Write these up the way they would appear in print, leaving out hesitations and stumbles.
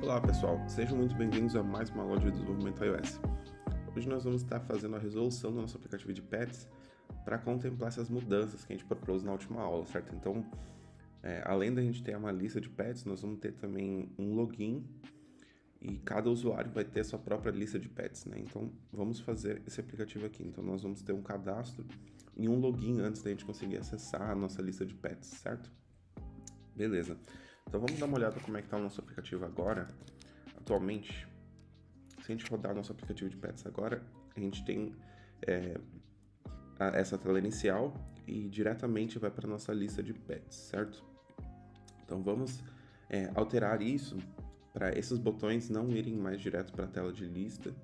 Olá pessoal, sejam muito bem-vindos a mais uma aula de desenvolvimento iOS. Hoje nós vamos estar fazendo a resolução do nosso aplicativo de pets para contemplar essas mudanças que a gente propôs na última aula, certo? Então, além da gente ter uma lista de pets, nós vamos ter também um login e cada usuário vai ter a sua própria lista de pets, né? Então, vamos fazer esse aplicativo aqui. Então, nós vamos ter um cadastro e um login antes da gente conseguir acessar a nossa lista de pets, certo? Beleza. Então vamos dar uma olhada como é que está o nosso aplicativo agora. Atualmente, se a gente rodar o nosso aplicativo de pets agora, a gente tem essa tela inicial e diretamente vai para a nossa lista de pets, certo? Então vamos alterar isso para esses botões não irem mais direto para a tela de lista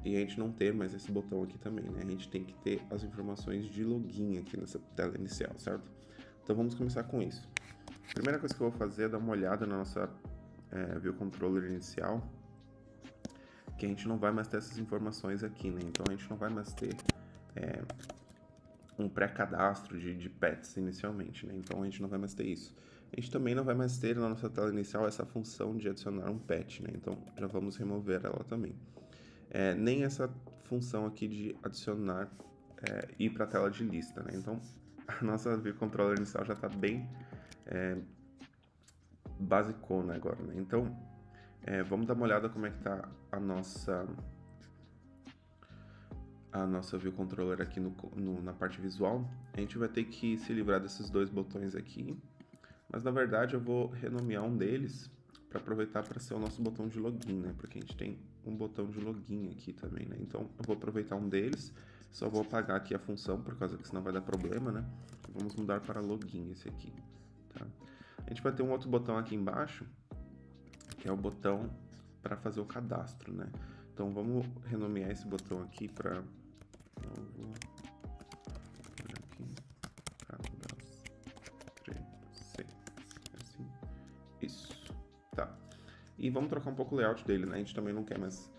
e a gente não ter mais esse botão aqui também, né? A gente tem que ter as informações de login aqui nessa tela inicial, certo? Então vamos começar com isso. A primeira coisa que eu vou fazer é dar uma olhada na nossa View Controller inicial, que a gente não vai mais ter essas informações aqui, né? Então a gente não vai mais ter um pré-cadastro de pets inicialmente, né? Então a gente não vai mais ter isso. A gente também não vai mais ter na nossa tela inicial essa função de adicionar um pet, né? Então já vamos remover ela também. Nem essa função aqui de adicionar, ir para a tela de lista, né? Então a nossa View Controller inicial já está bem basicona agora, né? Então, vamos dar uma olhada como é que tá a nossa View Controller aqui na parte visual. A gente vai ter que se livrar desses dois botões aqui, mas na verdade eu vou renomear um deles para aproveitar para ser o nosso botão de login, né? Porque a gente tem um botão de login aqui também, né? Então eu vou aproveitar um deles, só vou apagar aqui a função, por causa que senão vai dar problema, né? Vamos mudar para login esse aqui, tá? A gente vai ter um outro botão aqui embaixo, que é o botão para fazer o cadastro, né? Então vamos renomear esse botão aqui para assim, isso, tá? E vamos trocar um pouco o layout dele, né? A gente também não quer mais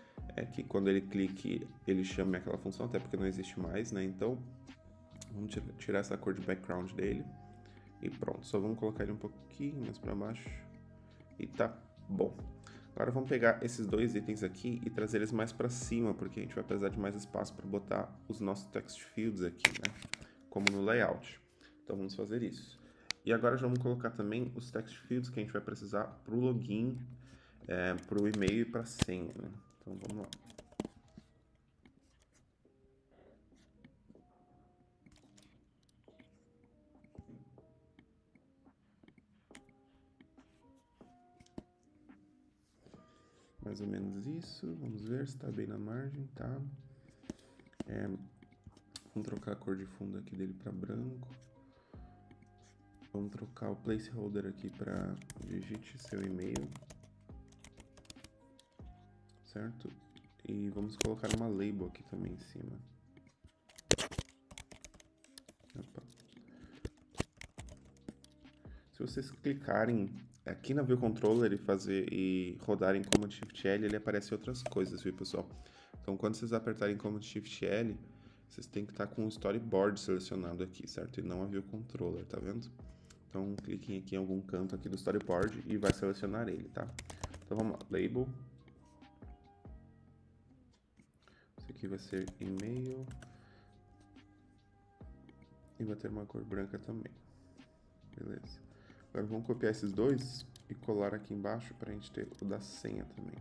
que quando ele clique ele chame aquela função, até porque não existe mais, né? Então vamos tirar essa cor de background dele e pronto. Só vamos colocar ele um pouquinho mais para baixo e tá bom. Agora vamos pegar esses dois itens aqui e trazer eles mais para cima, porque a gente vai precisar de mais espaço para botar os nossos text fields aqui, né? Como no layout. Então vamos fazer isso. E agora já vamos colocar também os text fields que a gente vai precisar para o login, para o e-mail e para a senha, né? Então vamos lá. Mais ou menos isso. Vamos ver se está bem na margem, tá? Vamos trocar a cor de fundo aqui dele para branco. Vamos trocar o placeholder aqui para digite seu e-mail, certo? E vamos colocar uma label aqui também em cima. Opa. Se vocês clicarem aqui na View Controller e rodarem Command Shift L, ele aparece outras coisas, viu, pessoal? Então, quando vocês apertarem Command Shift L, vocês têm que estar com o Storyboard selecionado aqui, certo? E não a View Controller, tá vendo? Então, cliquem aqui em algum canto aqui do Storyboard e vai selecionar ele, tá? Então, vamos lá. Label. Esse aqui vai ser e-mail. E vai ter uma cor branca também. Beleza. Agora vamos copiar esses dois e colar aqui embaixo para a gente ter o da senha também.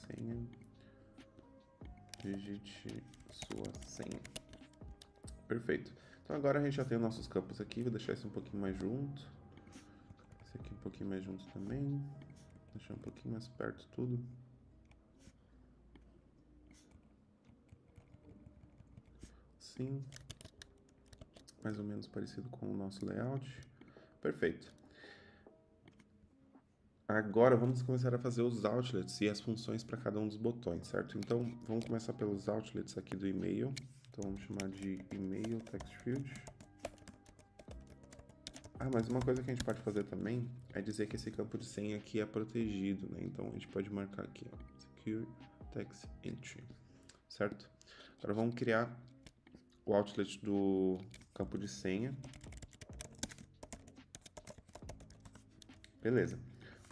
Senha. Digite sua senha. Perfeito. Então agora a gente já tem os nossos campos aqui. Vou deixar esse um pouquinho mais junto. Esse aqui um pouquinho mais junto também. Deixar um pouquinho mais perto tudo. Assim. Mais ou menos parecido com o nosso layout. Perfeito. Agora vamos começar a fazer os outlets e as funções para cada um dos botões, certo? Então vamos começar pelos outlets aqui do e-mail. Então vamos chamar de e-mail text field. Mas uma coisa que a gente pode fazer também é dizer que esse campo de senha aqui é protegido, né? Então a gente pode marcar aqui, ó, secure text entry, certo? Agora vamos criar o outlet do campo de senha. Beleza.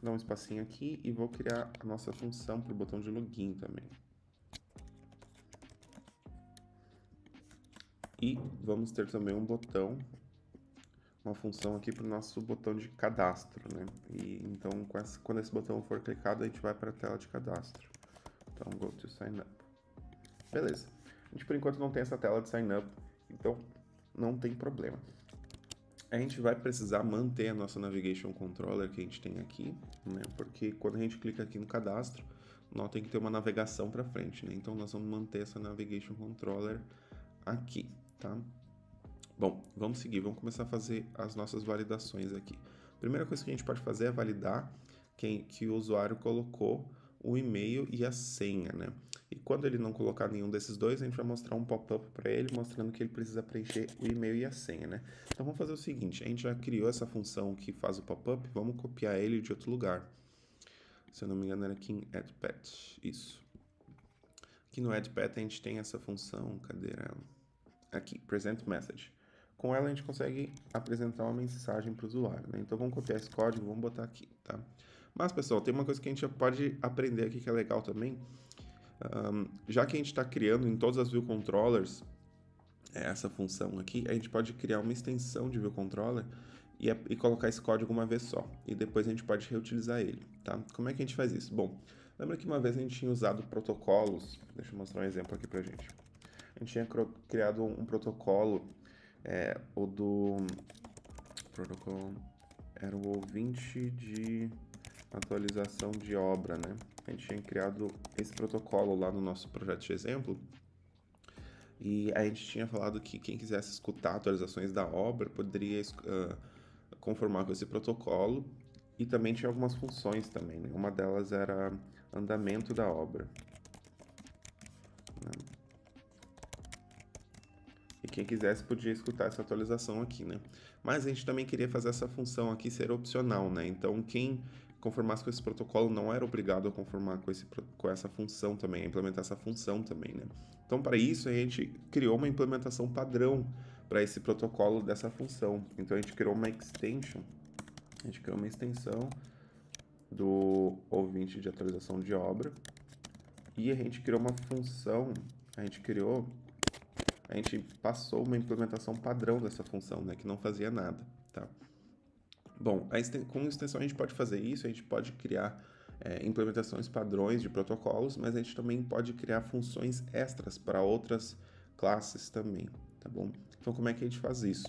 dar um espacinho aqui e vou criar a nossa função para o botão de login também. E vamos ter também um botão, uma função aqui para o nosso botão de cadastro, né? E então, quando esse botão for clicado, a gente vai para a tela de cadastro. Então, go to sign up. Beleza. A gente, por enquanto, não tem essa tela de sign up, então não tem problema. A gente vai precisar manter a nossa Navigation Controller que a gente tem aqui, né? Porque quando a gente clica aqui no cadastro, notem que tem uma navegação para frente, né? Então, nós vamos manter essa Navigation Controller aqui, tá? Bom, vamos seguir, vamos começar a fazer as nossas validações aqui. A primeira coisa que a gente pode fazer é validar que o usuário colocou o e-mail e a senha, né? E quando ele não colocar nenhum desses dois, a gente vai mostrar um pop-up para ele, mostrando que ele precisa preencher o e-mail e a senha, né? Então vamos fazer o seguinte, a gente já criou essa função que faz o pop-up, vamos copiar ele de outro lugar. Se eu não me engano era aqui em AddPad, isso. Aqui no AddPad a gente tem essa função, cadê ela? Aqui, Present Message. Com ela a gente consegue apresentar uma mensagem para o usuário, né? Então vamos copiar esse código, vamos botar aqui, tá? Mas pessoal, tem uma coisa que a gente já pode aprender aqui que é legal também. Já que a gente está criando em todas as view controllers essa função aqui, a gente pode criar uma extensão de view controller e colocar esse código uma vez só. E depois a gente pode reutilizar ele, tá? Como é que a gente faz isso? Bom, lembra que uma vez a gente tinha usado protocolos, deixa eu mostrar um exemplo aqui pra gente. A gente tinha criado um protocolo, o do protocolo era o ouvinte de atualização de obra, né? A gente tinha criado esse protocolo lá no nosso projeto de exemplo e a gente tinha falado que quem quisesse escutar atualizações da obra poderia conformar com esse protocolo e também tinha algumas funções também, né? Uma delas era andamento da obra, né? E quem quisesse podia escutar essa atualização aqui, né? Mas a gente também queria fazer essa função aqui ser opcional, né? Então, quem conformasse com esse protocolo não era obrigado a conformar com essa função também, a implementar essa função também, né? Então, para isso, a gente criou uma implementação padrão para esse protocolo dessa função. Então, a gente criou uma extension, a gente criou uma extensão do ouvinte de atualização de obra e a gente criou uma função, a gente passou uma implementação padrão dessa função, né, que não fazia nada, tá? Bom, com extensão a gente pode fazer isso, a gente pode criar implementações padrões de protocolos, mas a gente também pode criar funções extras para outras classes também, tá bom? Então, como é que a gente faz isso?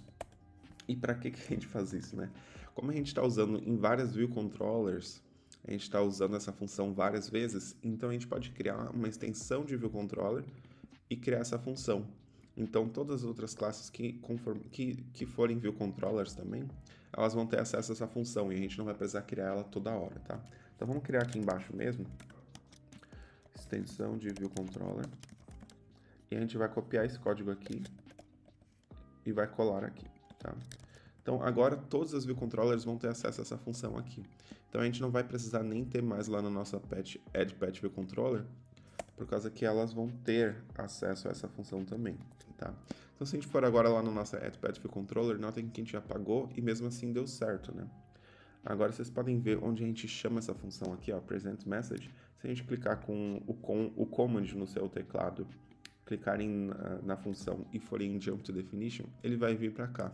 E para que a gente faz isso, né? Como a gente está usando em várias view controllers, a gente está usando essa função várias vezes, então a gente pode criar uma extensão de view controller e criar essa função. Então, todas as outras classes que forem view controllers também, elas vão ter acesso a essa função e a gente não vai precisar criar ela toda hora, tá? Então, vamos criar aqui embaixo mesmo, extensão de view controller, e a gente vai copiar esse código aqui e vai colar aqui, tá? Então, agora todas as view controllers vão ter acesso a essa função aqui. Então, a gente não vai precisar nem ter mais lá na nossa AddPatch View Controller, por causa que elas vão ter acesso a essa função também, tá? Então, se a gente for agora lá no nosso AddPatch View Controller, notem que a gente apagou e mesmo assim deu certo, né? Agora, vocês podem ver onde a gente chama essa função aqui, ó, Present Message. Se a gente clicar com o Command no seu teclado, clicar na função e for em Jump to Definition, ele vai vir para cá,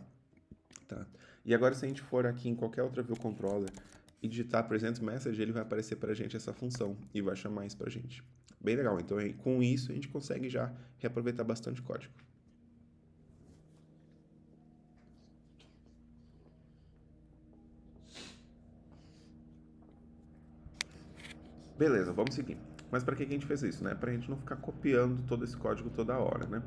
tá? E agora, se a gente for aqui em qualquer outra View Controller e digitar Present Message, ele vai aparecer para a gente essa função e vai chamar isso para a gente. Bem legal, então com isso a gente consegue já reaproveitar bastante código. Beleza, vamos seguir. Mas para que a gente fez isso, né? Para a gente não ficar copiando todo esse código toda hora, né?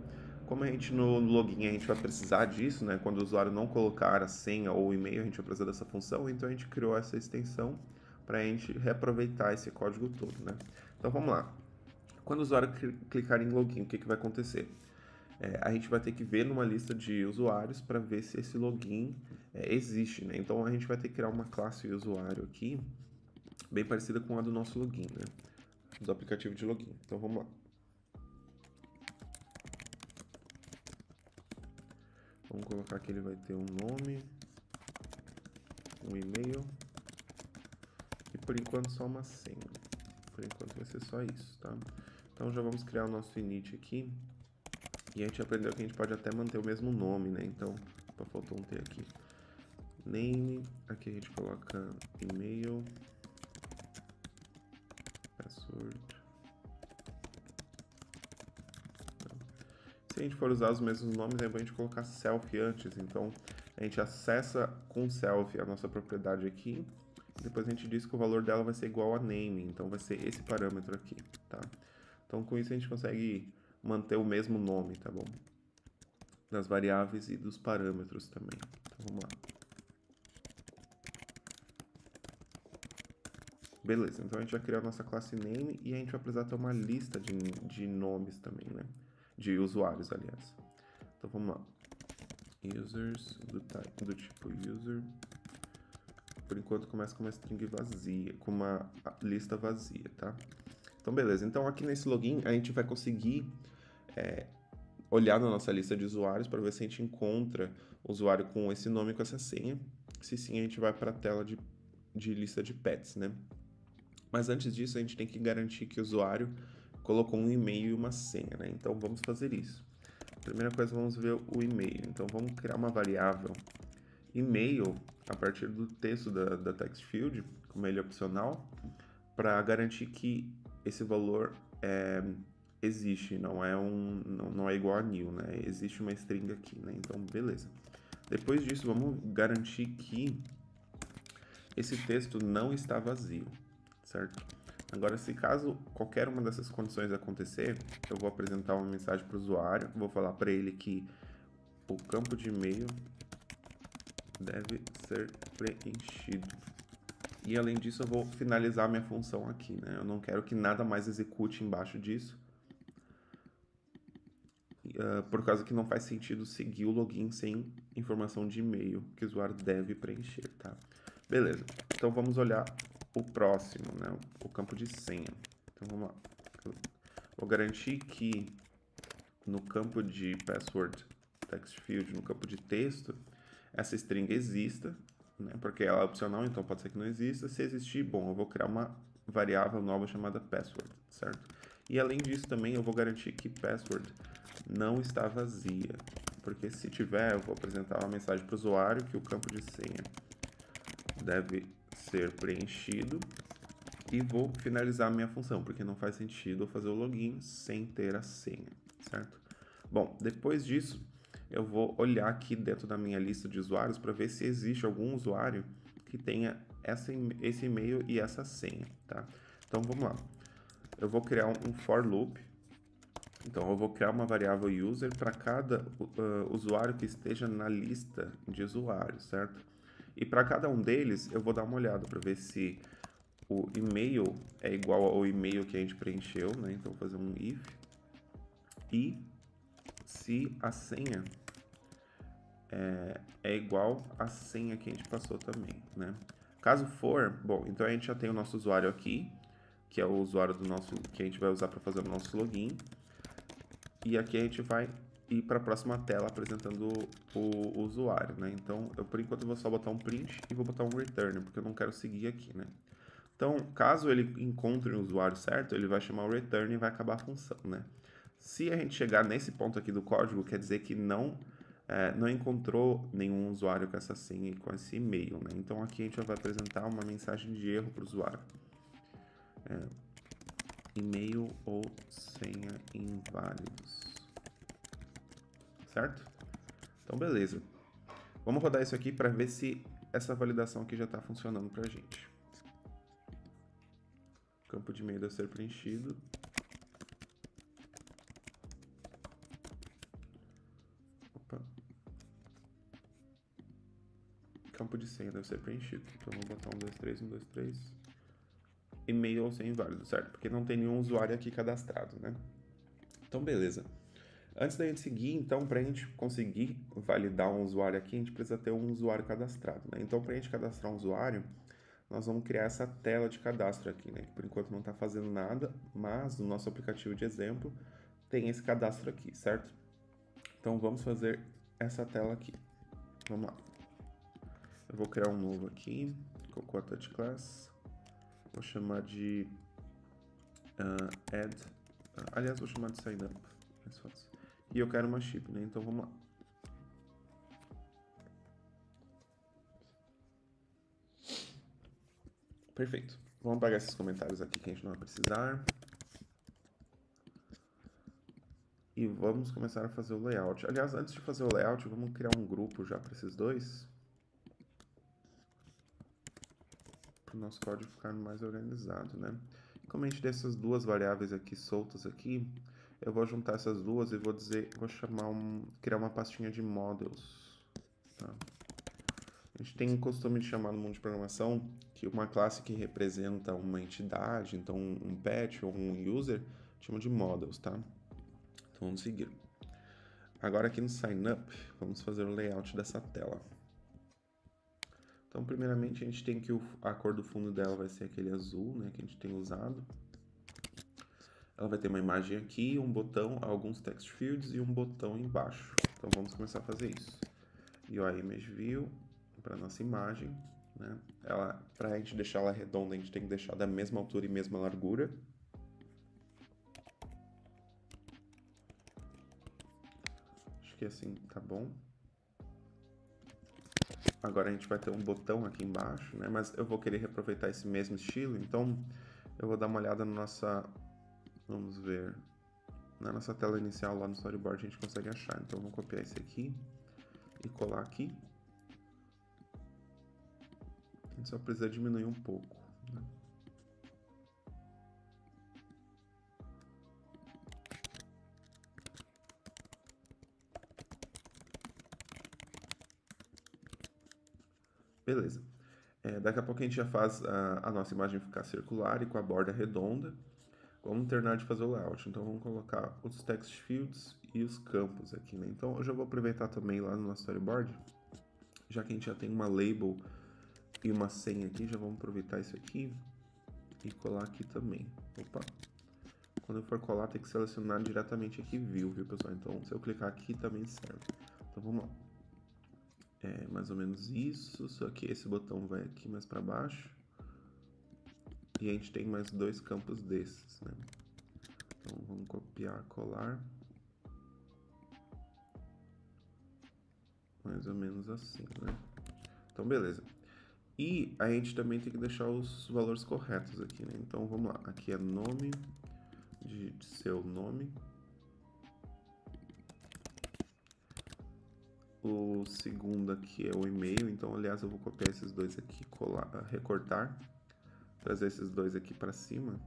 Como a gente no login a gente vai precisar disso, né? Quando o usuário não colocar a senha ou o e-mail, a gente vai precisar dessa função, então a gente criou essa extensão para a gente reaproveitar esse código todo, né? Então vamos lá. Quando o usuário clicar em login, o que vai acontecer? A gente vai ter que ver numa lista de usuários para ver se esse login existe, né? Então a gente vai ter que criar uma classe usuário aqui, bem parecida com a do nosso login, né? Do aplicativo de login. Então vamos lá. Vamos colocar que ele vai ter um nome, um e-mail e por enquanto só uma senha. Por enquanto vai ser só isso, tá? Então já vamos criar o nosso init aqui. E a gente aprendeu que a gente pode até manter o mesmo nome, né? Então, opa, faltou um T aqui. Name, aqui a gente coloca e-mail, password. Se a gente for usar os mesmos nomes, é bom a gente colocar self antes. Então, a gente acessa com self a nossa propriedade aqui. Depois a gente diz que o valor dela vai ser igual a name. Então, vai ser esse parâmetro aqui, tá? Então, com isso a gente consegue manter o mesmo nome, tá bom? Das variáveis e dos parâmetros também. Então, vamos lá. Beleza, então a gente vai criar a nossa classe name e a gente vai precisar ter uma lista de nomes também, né? De usuários, aliás. Então vamos lá. Users do tipo user. Por enquanto começa com uma string vazia, com uma lista vazia, tá? Então beleza, então aqui nesse login a gente vai conseguir olhar na nossa lista de usuários para ver se a gente encontra usuário com esse nome e com essa senha. Se sim, a gente vai para a tela de lista de pets, né? Mas antes disso, a gente tem que garantir que o usuário colocou um e-mail e uma senha, né? Então, vamos fazer isso. Primeira coisa, vamos ver o e-mail. Então, vamos criar uma variável e-mail a partir do texto da text field, como ele é opcional, para garantir que esse valor existe, não é igual a new, né? Existe uma string aqui, né? Então, beleza. Depois disso, vamos garantir que esse texto não está vazio, certo? Agora, se caso qualquer uma dessas condições acontecer, eu vou apresentar uma mensagem para o usuário, vou falar para ele que o campo de e-mail deve ser preenchido. E além disso, eu vou finalizar minha função aqui, né? Eu não quero que nada mais execute embaixo disso, por causa que não faz sentido seguir o login sem informação de e-mail que o usuário deve preencher, tá? Beleza, então vamos olhar o próximo, né? O campo de senha. Então vamos lá. Vou garantir que no campo de password text field, no campo de texto, essa string exista, né? Porque ela é opcional, então pode ser que não exista. Se existir, bom, eu vou criar uma variável nova chamada password, certo? E além disso também eu vou garantir que password não está vazia, porque se tiver, eu vou apresentar uma mensagem para o usuário que o campo de senha deve ser preenchido e vou finalizar a minha função, porque não faz sentido eu fazer o login sem ter a senha, certo? Bom, depois disso, eu vou olhar aqui dentro da minha lista de usuários para ver se existe algum usuário que tenha esse e-mail e essa senha, tá? Então, vamos lá. Eu vou criar um for loop. Então, eu vou criar uma variável user para cada usuário que esteja na lista de usuários, certo? E para cada um deles, eu vou dar uma olhada para ver se o e-mail é igual ao e-mail que a gente preencheu, né? Então, vou fazer um if. E se a senha é igual à senha que a gente passou também, né? Caso for, bom, então a gente já tem o nosso usuário aqui, que é o usuário do nosso, que a gente vai usar para fazer o nosso login. E aqui a gente vai ir para a próxima tela apresentando o usuário, né? Então, eu por enquanto vou só botar um print e vou botar um return, porque eu não quero seguir aqui, né? Então, caso ele encontre o usuário certo, ele vai chamar o return e vai acabar a função, né? Se a gente chegar nesse ponto aqui do código, quer dizer que não encontrou nenhum usuário com essa senha e com esse e-mail, né? Então, aqui a gente vai apresentar uma mensagem de erro para o usuário. E-mail ou senha inválidos. Certo? Então, beleza. Vamos rodar isso aqui para ver se essa validação aqui já está funcionando para a gente. Campo de e-mail deve ser preenchido. Opa. Campo de senha deve ser preenchido. Então, vou botar 123, 123. E-mail ou senha inválido, certo? Porque não tem nenhum usuário aqui cadastrado, né? Então, beleza. Antes da gente seguir, então, para a gente conseguir validar um usuário aqui, a gente precisa ter um usuário cadastrado, né? Então, para a gente cadastrar um usuário, nós vamos criar essa tela de cadastro aqui, né? Que por enquanto não está fazendo nada, mas no nosso aplicativo de exemplo tem esse cadastro aqui, certo? Então, vamos fazer essa tela aqui. Vamos lá. Eu vou criar um novo aqui, Cocoa Touch Class. Vou chamar de add. Aliás, vou chamar de sign up. Mais fácil. E eu quero uma chip, né? Então vamos lá. Perfeito. Vamos apagar esses comentários aqui que a gente não vai precisar. E vamos começar a fazer o layout. Aliás, antes de fazer o layout, vamos criar um grupo já para esses dois. Para o nosso código ficar mais organizado, né? Como a gente tem essas duas variáveis aqui soltas aqui, eu vou juntar essas duas e vou chamar criar uma pastinha de models. Tá? A gente tem um costume de chamar no mundo de programação que uma classe que representa uma entidade, então um pet ou um user, chama de models, tá? Então vamos seguir. Agora aqui no sign up, vamos fazer o layout dessa tela. Então, primeiramente, a gente tem que a cor do fundo dela vai ser aquele azul, né, que a gente tem usado. Ela vai ter uma imagem aqui, um botão, alguns text fields e um botão embaixo. Então, vamos começar a fazer isso. UI Image View, para nossa imagem, né? Para a gente deixar ela redonda, a gente tem que deixar da mesma altura e mesma largura. Acho que assim tá bom. Agora a gente vai ter um botão aqui embaixo, né? Mas eu vou querer reaproveitar esse mesmo estilo, então eu vou dar uma olhada na nossa... Vamos ver... Na nossa tela inicial lá no storyboard a gente consegue achar. Então eu vou copiar esse aqui e colar aqui. A gente só precisa diminuir um pouco, né? Beleza. Daqui a pouco a gente já faz a nossa imagem ficar circular e com a borda redonda. Vamos terminar de fazer o layout. Então vamos colocar os text fields e os campos aqui, né? Então eu já vou aproveitar também lá no nosso storyboard, já que a gente já tem uma label e uma senha aqui, já vamos aproveitar isso aqui e colar aqui também. Opa! Quando eu for colar, tem que selecionar diretamente aqui view, viu, pessoal? Então se eu clicar aqui também serve. Então vamos lá. Mais ou menos isso, só que esse botão vai aqui mais para baixo. E a gente tem mais dois campos desses, né? Então vamos copiar, colar. Mais ou menos assim, né? Então beleza. E a gente também tem que deixar os valores corretos aqui, né? Então vamos lá. Aqui é nome de seu nome. O segundo aqui é o e-mail, então aliás eu vou copiar esses dois aqui, colar, recortar, trazer esses dois aqui para cima.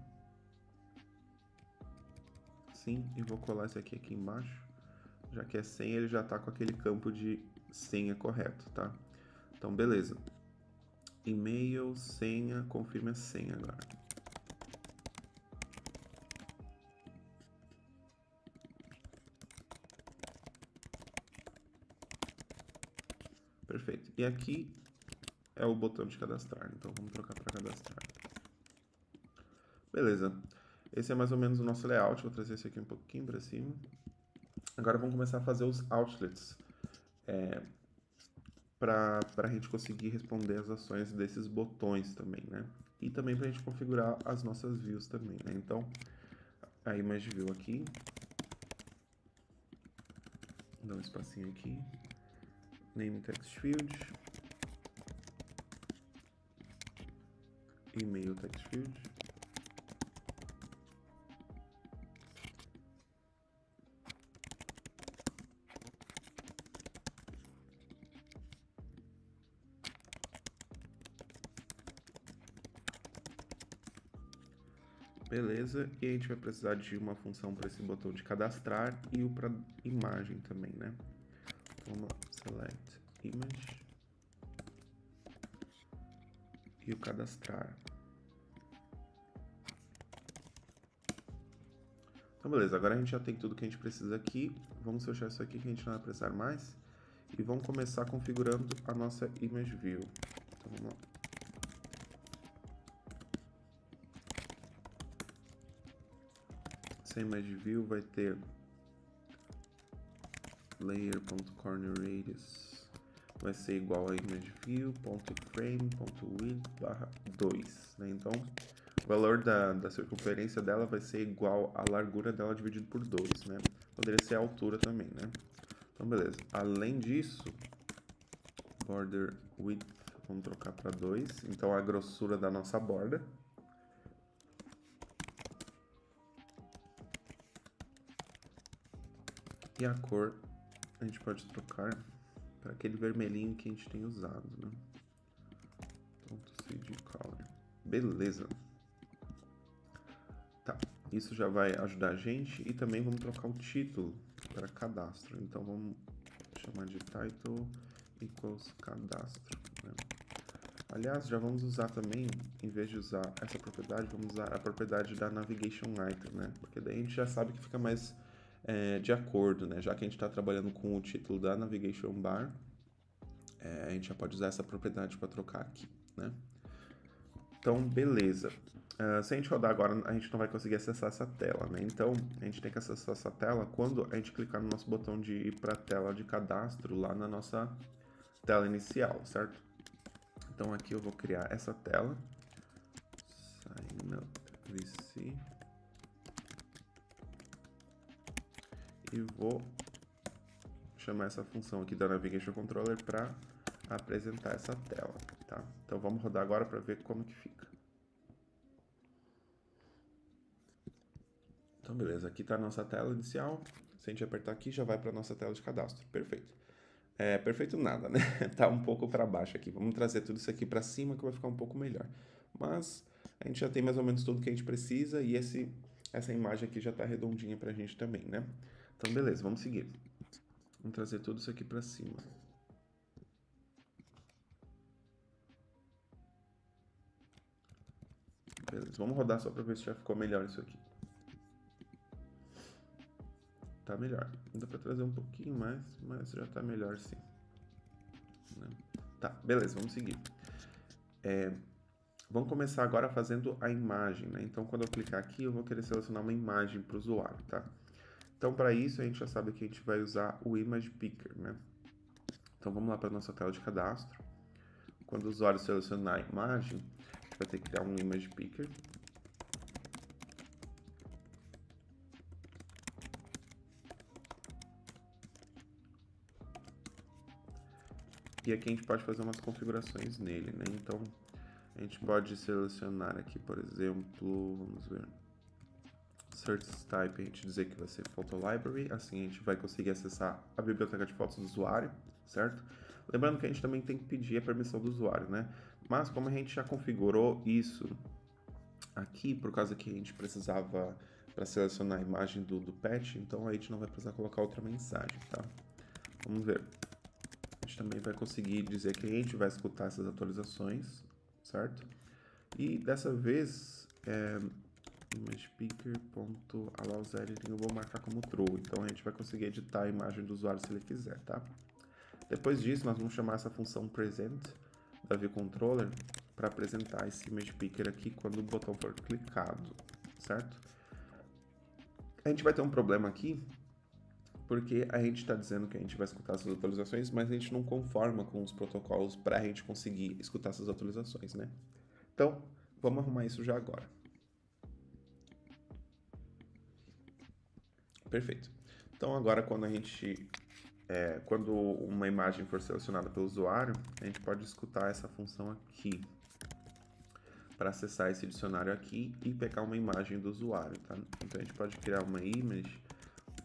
Sim, e vou colar esse aqui embaixo. Já que é senha, ele já está com aquele campo de senha correto, tá? Então beleza. E-mail, senha, confirme a senha agora. Perfeito. E aqui é o botão de cadastrar, então vamos trocar para cadastrar. Beleza. Esse é mais ou menos o nosso layout, vou trazer esse aqui um pouquinho para cima. Agora vamos começar a fazer os outlets, para a gente conseguir responder as ações desses botões também, né? E também para a gente configurar as nossas views também, né? Então, a image view aqui, dá um espacinho aqui, name text field, e-mail text field, beleza, e a gente vai precisar de uma função para esse botão de cadastrar e o para imagem também, né? Então, vamos lá, select image e o cadastrar. Então, beleza, agora a gente já tem tudo que a gente precisa aqui. Vamos fechar isso aqui que a gente não vai precisar mais. E vamos começar configurando a nossa image view. Então, vamos lá. Essa image view vai ter layer.cornerRadius vai ser igual a imageview.frame.width/2, né? Então, o valor da circunferência dela vai ser igual à largura dela dividido por 2, né? Poderia ser a altura também, né? Então, beleza. Além disso, border width, vamos trocar para 2. Então, a grossura da nossa borda. E a cor, a gente pode trocar para aquele vermelhinho que a gente tem usado, né? .cd color. Beleza. Tá, isso já vai ajudar a gente. E também vamos trocar o título para cadastro. Então, vamos chamar de title equals cadastro, né? Aliás, já vamos usar também, em vez de usar essa propriedade, vamos usar a propriedade da navigation item, né? Porque daí a gente já sabe que fica mais de acordo, né? Já que a gente está trabalhando com o título da navigation bar, a gente já pode usar essa propriedade para trocar aqui, né? Então, beleza. Se a gente rodar agora, a gente não vai conseguir acessar essa tela, né? Então, a gente tem que acessar essa tela quando a gente clicar no nosso botão de ir para a tela de cadastro lá na nossa tela inicial, certo? Então, aqui eu vou criar essa tela. Sign up VC. E vou chamar essa função aqui da Navigation Controller para apresentar essa tela, tá? Então, vamos rodar agora para ver como que fica. Então, beleza. Aqui está a nossa tela inicial. Se a gente apertar aqui, já vai para a nossa tela de cadastro. Perfeito. Perfeito nada, né? Tá um pouco para baixo aqui. Vamos trazer tudo isso aqui para cima que vai ficar um pouco melhor. Mas a gente já tem mais ou menos tudo que a gente precisa e essa imagem aqui já está redondinha para a gente também, né? Então, beleza. Vamos seguir. Vamos trazer tudo isso aqui para cima. Beleza. Vamos rodar só para ver se já ficou melhor isso aqui. Tá melhor. Dá para trazer um pouquinho mais, mas já tá melhor sim. Né? Tá, beleza, vamos seguir. Vamos começar agora fazendo a imagem, né? Então, quando eu clicar aqui, eu vou querer selecionar uma imagem para o usuário, tá? Então, para isso, a gente já sabe que a gente vai usar o Image Picker, né? Então, vamos lá para nossa tela de cadastro. Quando o usuário selecionar a imagem, a gente vai ter que criar um Image Picker. E aqui a gente pode fazer umas configurações nele, né? Então, a gente pode selecionar aqui, por exemplo, vamos ver, Search Type, a gente dizer que vai ser Photo Library, assim a gente vai conseguir acessar a biblioteca de fotos do usuário, certo? Lembrando que a gente também tem que pedir a permissão do usuário, né? Mas como a gente já configurou isso aqui, por causa que a gente precisava para selecionar a imagem do pet, então a gente não vai precisar colocar outra mensagem, tá? Vamos ver. A gente também vai conseguir dizer que a gente vai escutar essas atualizações, certo? E dessa vez, imagePicker.allows_editing eu vou marcar como true, então a gente vai conseguir editar a imagem do usuário se ele quiser, tá? Depois disso, nós vamos chamar essa função present da VController para apresentar esse imagePicker aqui quando o botão for clicado, certo? A gente vai ter um problema aqui, porque a gente está dizendo que a gente vai escutar essas atualizações, mas a gente não conforma com os protocolos para a gente conseguir escutar essas atualizações, né? Então, vamos arrumar isso já agora. Perfeito. Então, agora quando quando uma imagem for selecionada pelo usuário, a gente pode escutar essa função aqui para acessar esse dicionário aqui e pegar uma imagem do usuário, tá? Então, a gente pode criar uma image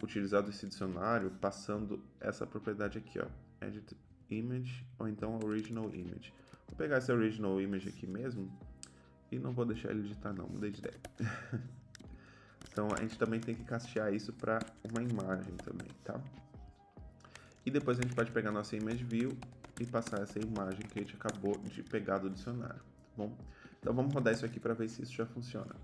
utilizado esse dicionário passando essa propriedade aqui, ó, edit image ou então original image. Vou pegar esse original image aqui mesmo e não vou deixar ele digitar não, mudei de ideia. Então a gente também tem que castear isso para uma imagem também, tá? E depois a gente pode pegar nossa image view e passar essa imagem que a gente acabou de pegar do dicionário, tá bom? Então vamos rodar isso aqui para ver se isso já funciona.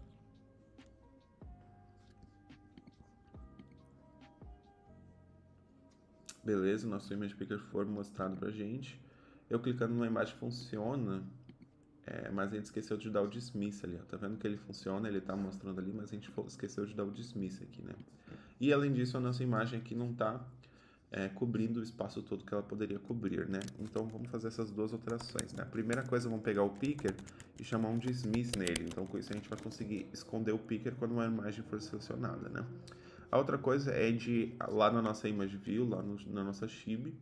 Beleza, nosso image picker foi mostrado pra gente. Eu clicando numa imagem funciona, mas a gente esqueceu de dar o dismiss ali, ó. Tá vendo que ele funciona, ele tá mostrando ali, mas a gente esqueceu de dar o dismiss aqui, né? E além disso, a nossa imagem aqui não tá cobrindo o espaço todo que ela poderia cobrir, né? Então vamos fazer essas duas alterações, né? A primeira coisa, vamos pegar o picker e chamar um dismiss nele. Então com isso a gente vai conseguir esconder o picker quando uma imagem for selecionada, né? A outra coisa é de lá na nossa image view, lá na nossa shib,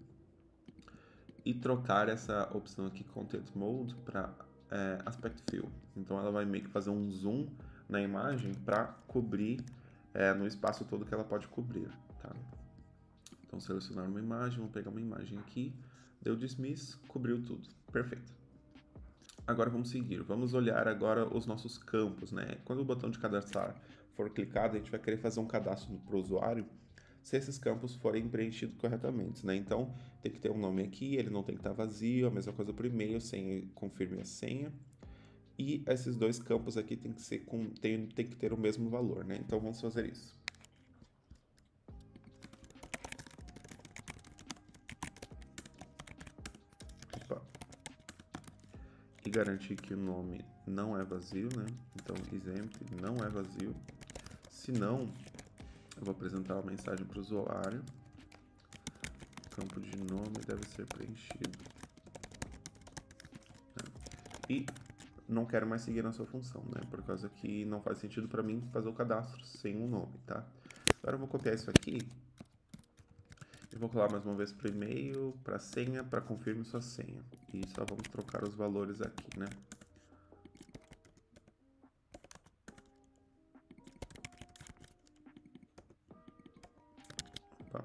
e trocar essa opção aqui, Content Mode, para Aspect Fill. Então ela vai meio que fazer um zoom na imagem para cobrir no espaço todo que ela pode cobrir, tá? Então selecionar uma imagem, vamos pegar uma imagem aqui, deu Dismiss, cobriu tudo, perfeito. Agora vamos seguir, vamos olhar agora os nossos campos, né? Quando o botão de cadastrar for clicado, a gente vai querer fazer um cadastro para o usuário, se esses campos forem preenchidos corretamente, né? Então, tem que ter um nome aqui, ele não tem que estar vazio, a mesma coisa para o e-mail, senha, confirme a senha. E esses dois campos aqui tem que ter o mesmo valor, né? Então, vamos fazer isso. Opa. E garantir que o nome não é vazio, né? Então, exempt não é vazio. Se não, eu vou apresentar uma mensagem para o usuário. O campo de nome deve ser preenchido. E não quero mais seguir na sua função, né? Por causa que não faz sentido para mim fazer o cadastro sem um nome, tá? Agora eu vou copiar isso aqui. E vou colar mais uma vez para o e-mail, para a senha, para confirme sua senha. E só vamos trocar os valores aqui, né? Opa.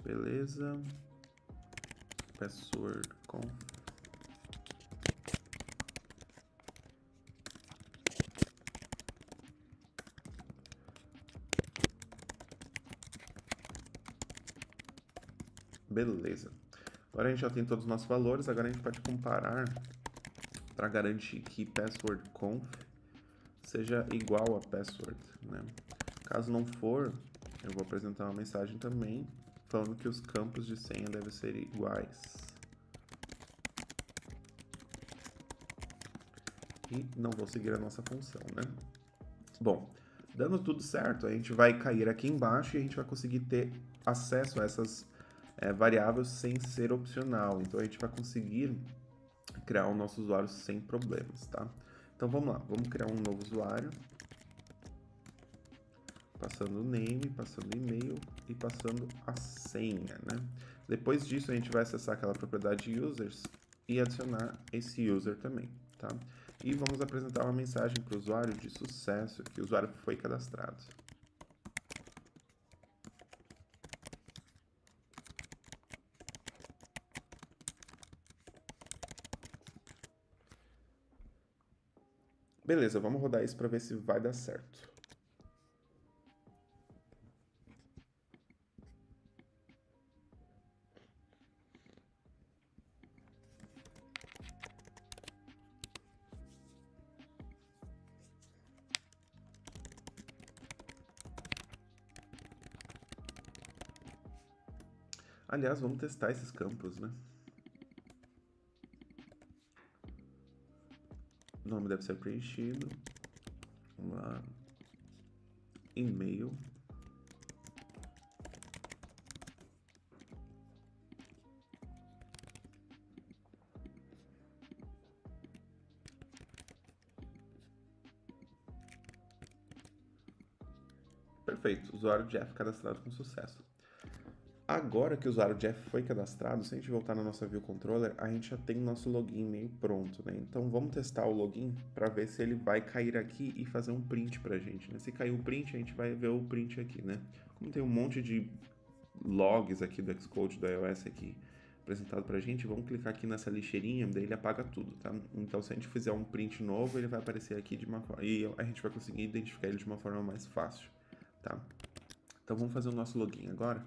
Beleza. Password conf. Beleza. Agora a gente já tem todos os nossos valores, agora a gente pode comparar para garantir que password conf seja igual a password, né? Caso não for, eu vou apresentar uma mensagem também falando que os campos de senha devem ser iguais. E não vou seguir a nossa função, né? Bom, dando tudo certo, a gente vai cair aqui embaixo e a gente vai conseguir ter acesso a essas variáveis sem ser opcional. Então a gente vai conseguir criar o nosso usuário sem problemas, tá? Então vamos lá, vamos criar um novo usuário, passando o name, passando o e-mail e passando a senha, né? Depois disso a gente vai acessar aquela propriedade users e adicionar esse user também, tá? E vamos apresentar uma mensagem para o usuário de sucesso, que o usuário foi cadastrado. Beleza, vamos rodar isso para ver se vai dar certo. Aliás, vamos testar esses campos, né? O nome deve ser preenchido. Vamos lá. E-mail. Perfeito, usuário Jeff cadastrado com sucesso. Agora que o usuário Jeff foi cadastrado, se a gente voltar na nossa View Controller, a gente já tem nosso login meio pronto, né? Então vamos testar o login para ver se ele vai cair aqui e fazer um print pra gente, né? Se cair o print, a gente vai ver o print aqui, né? Como tem um monte de logs aqui do Xcode, do iOS aqui apresentado pra gente, vamos clicar aqui nessa lixeirinha, daí ele apaga tudo, tá? Então se a gente fizer um print novo, ele vai aparecer aqui de uma forma, e a gente vai conseguir identificar ele de uma forma mais fácil, tá? Então vamos fazer o nosso login agora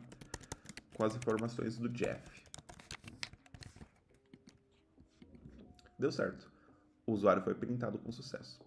com as informações do Jeff. Deu certo. O usuário foi printado com sucesso.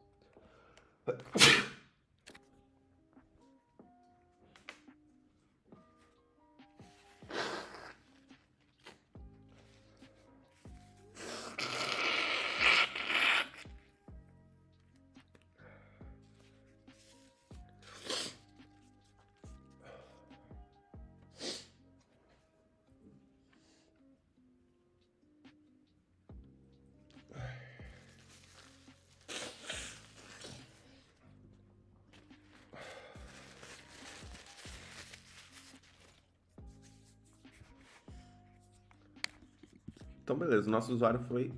Então, beleza, o nosso usuário foi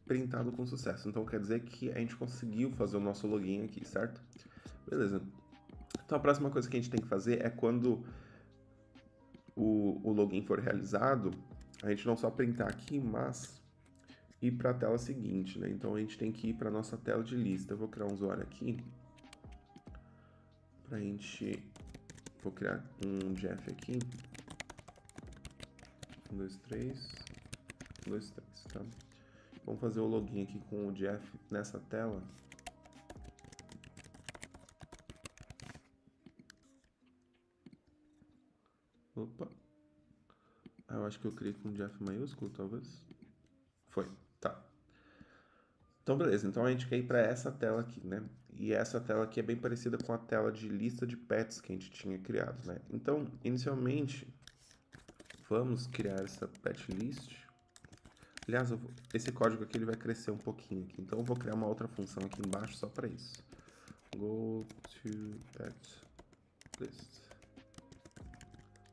printado com sucesso. Então, quer dizer que a gente conseguiu fazer o nosso login aqui, certo? Beleza. Então, a próxima coisa que a gente tem que fazer é quando o login for realizado, a gente não só printar aqui, mas ir para a tela seguinte, né? Então, a gente tem que ir para a nossa tela de lista. Eu vou criar um usuário aqui pra gente... Vou criar um Jeff aqui. 1, 2, 3. 1, 2, 3, tá? Vamos fazer o login aqui com o Jeff nessa tela. Opa. Eu acho que eu criei com Jeff maiúsculo, talvez. Foi, tá. Então, beleza. Então, a gente quer ir para essa tela aqui, né? E essa tela aqui é bem parecida com a tela de lista de pets que a gente tinha criado, né? Então, inicialmente, vamos criar essa pet list. Aliás, esse código aqui ele vai crescer um pouquinho aqui. Então, eu vou criar uma outra função aqui embaixo só para isso. Go to pet list.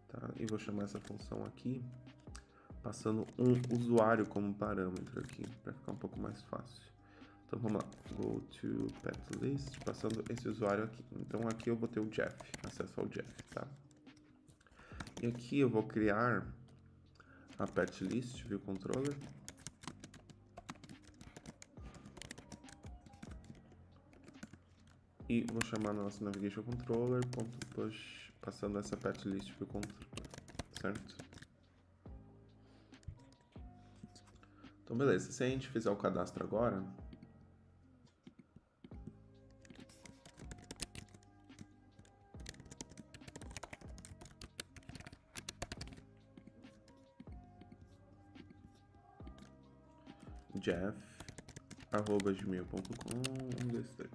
Tá? E vou chamar essa função aqui passando um usuário como parâmetro aqui, para ficar um pouco mais fácil. Então vamos lá, go to pet list, passando esse usuário aqui. Então aqui eu botei o Jeff, acesso ao Jeff, tá? E aqui eu vou criar a pet list view controller. E vou chamar nosso navigation controller.push, passando essa pet list view controller, certo? Então beleza, se a gente fizer o cadastro agora, jeff@gmail.com 1, 2, 3,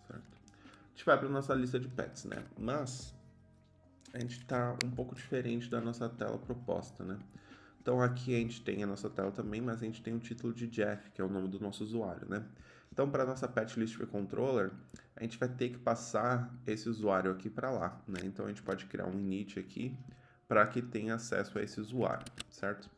certo? A gente vai para nossa lista de pets, né? Mas a gente tá um pouco diferente da nossa tela proposta, né? Então aqui a gente tem a nossa tela também, mas a gente tem o título de Jeff, que é o nome do nosso usuário, né? Então para nossa pet list controller, a gente vai ter que passar esse usuário aqui para lá, né? Então a gente pode criar um init aqui para que tenha acesso a esse usuário, certo?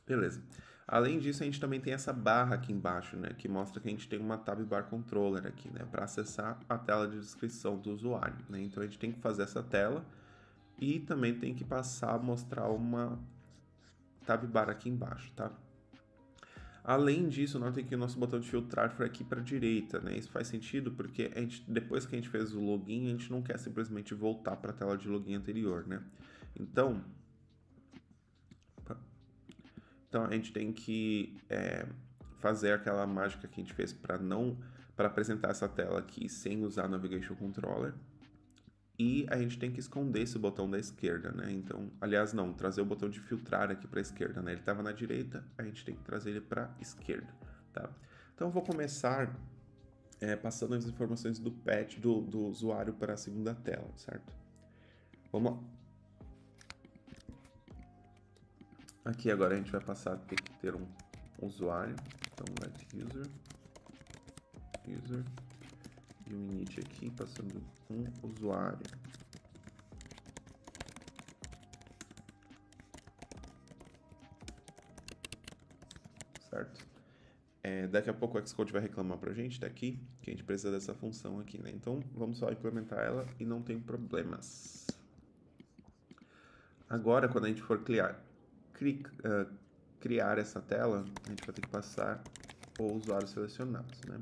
Beleza. Além disso, a gente também tem essa barra aqui embaixo, né, que mostra que a gente tem uma tab bar controller aqui, né, para acessar a tela de descrição do usuário, né? Então a gente tem que fazer essa tela e também tem que passar a mostrar uma tab bar aqui embaixo, tá? Além disso, notem que o nosso botão de filtrar foi aqui para a direita, né? Isso faz sentido porque a gente, depois que a gente fez o login, a gente não quer simplesmente voltar para a tela de login anterior, né? Então a gente tem que fazer aquela mágica que a gente fez para apresentar essa tela aqui sem usar Navigation Controller. E a gente tem que esconder esse botão da esquerda, né? Então, aliás, não, trazer o botão de filtrar aqui para a esquerda, né? Ele estava na direita, a gente tem que trazer ele para a esquerda, tá? Então, eu vou começar passando as informações do pet, do usuário para a segunda tela, certo? Vamos lá. Aqui agora a gente vai passar a ter que ter um usuário, então let user, e um init aqui passando um usuário. Certo? Daqui a pouco o Xcode vai reclamar pra gente daqui, que a gente precisa dessa função aqui, né? Então vamos só implementar ela e não tem problemas. Agora, quando a gente for criar essa tela, a gente vai ter que passar o usuário selecionados, né?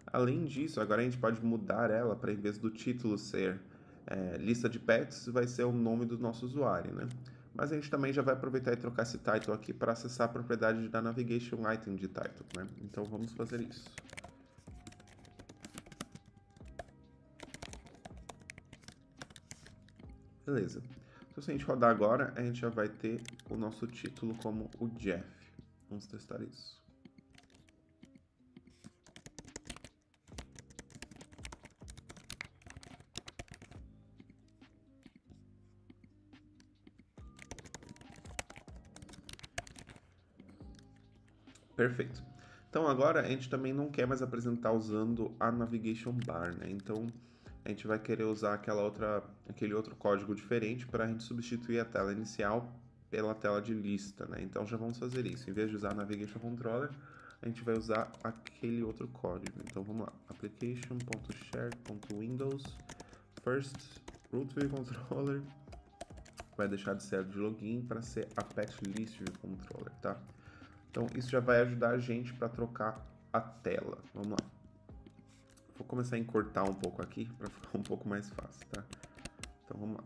Além disso, agora a gente pode mudar ela para, em vez do título ser lista de pets, vai ser o nome do nosso usuário, né? Mas a gente também já vai aproveitar e trocar esse title aqui para acessar a propriedade da navigation item de title, né? Então vamos fazer isso. Beleza. Então se a gente rodar agora, a gente já vai ter o nosso título como o Jeff. Vamos testar isso. Perfeito. Então agora a gente também não quer mais apresentar usando a navigation bar, né? Então a gente vai querer usar aquele outro código diferente para a gente substituir a tela inicial pela tela de lista, né? Então já vamos fazer isso. Em vez de usar Navigation Controller, a gente vai usar aquele outro código. Então vamos lá, application.share.windows first root view controller vai deixar de ser de login para ser a patch list view controller, tá? Então isso já vai ajudar a gente para trocar a tela. Vamos lá. Vou começar a encurtar um pouco aqui para ficar um pouco mais fácil, tá? Então vamos lá.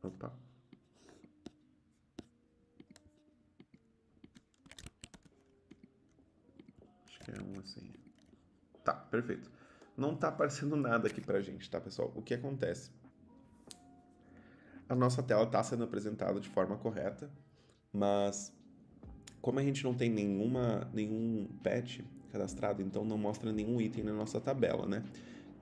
Opa. Acho que é um assim. Tá, perfeito. Não tá aparecendo nada aqui pra gente, tá, pessoal? O que acontece? A nossa tela tá sendo apresentada de forma correta, mas como a gente não tem nenhum patch cadastrado, então não mostra nenhum item na nossa tabela, né?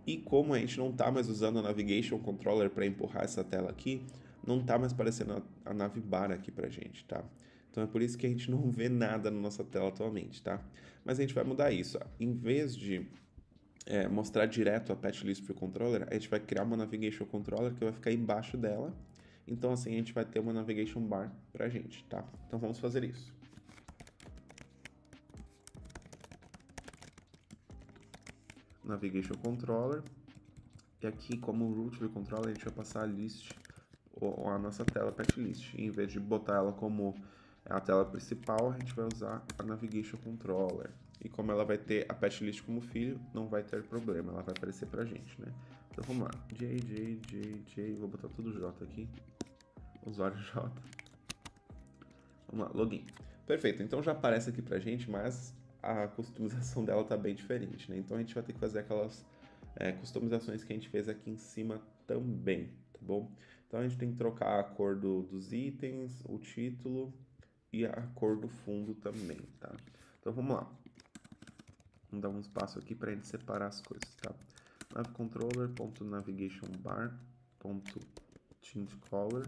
E como a gente não tá mais usando o Navigation Controller para empurrar essa tela aqui, não tá mais aparecendo a navbar aqui pra gente, tá? Então é por isso que a gente não vê nada na nossa tela atualmente, tá? Mas a gente vai mudar isso. Ó. Em vez de mostrar direto a patch list pro controller, a gente vai criar uma Navigation Controller que vai ficar embaixo dela. Então assim a gente vai ter uma Navigation Bar pra gente, tá? Então vamos fazer isso. Navigation Controller. E aqui, como Root View Controller, a gente vai passar a list, ou a nossa tela patch list. Em vez de botar ela como a tela principal, a gente vai usar a Navigation Controller. E como ela vai ter a patch list como filho, não vai ter problema, ela vai aparecer pra gente, né? Então vamos lá, vou botar tudo J aqui, usuário J. Vamos lá, login. Perfeito, então já aparece aqui pra gente, mas a customização dela tá bem diferente, né? Então a gente vai ter que fazer aquelas customizações que a gente fez aqui em cima também, tá bom? Então a gente tem que trocar a cor dos itens, o título e a cor do fundo também, tá? Então vamos lá. Vamos dar um espaço aqui para a gente separar as coisas, tá? navcontroller.navigationbar.tintcolor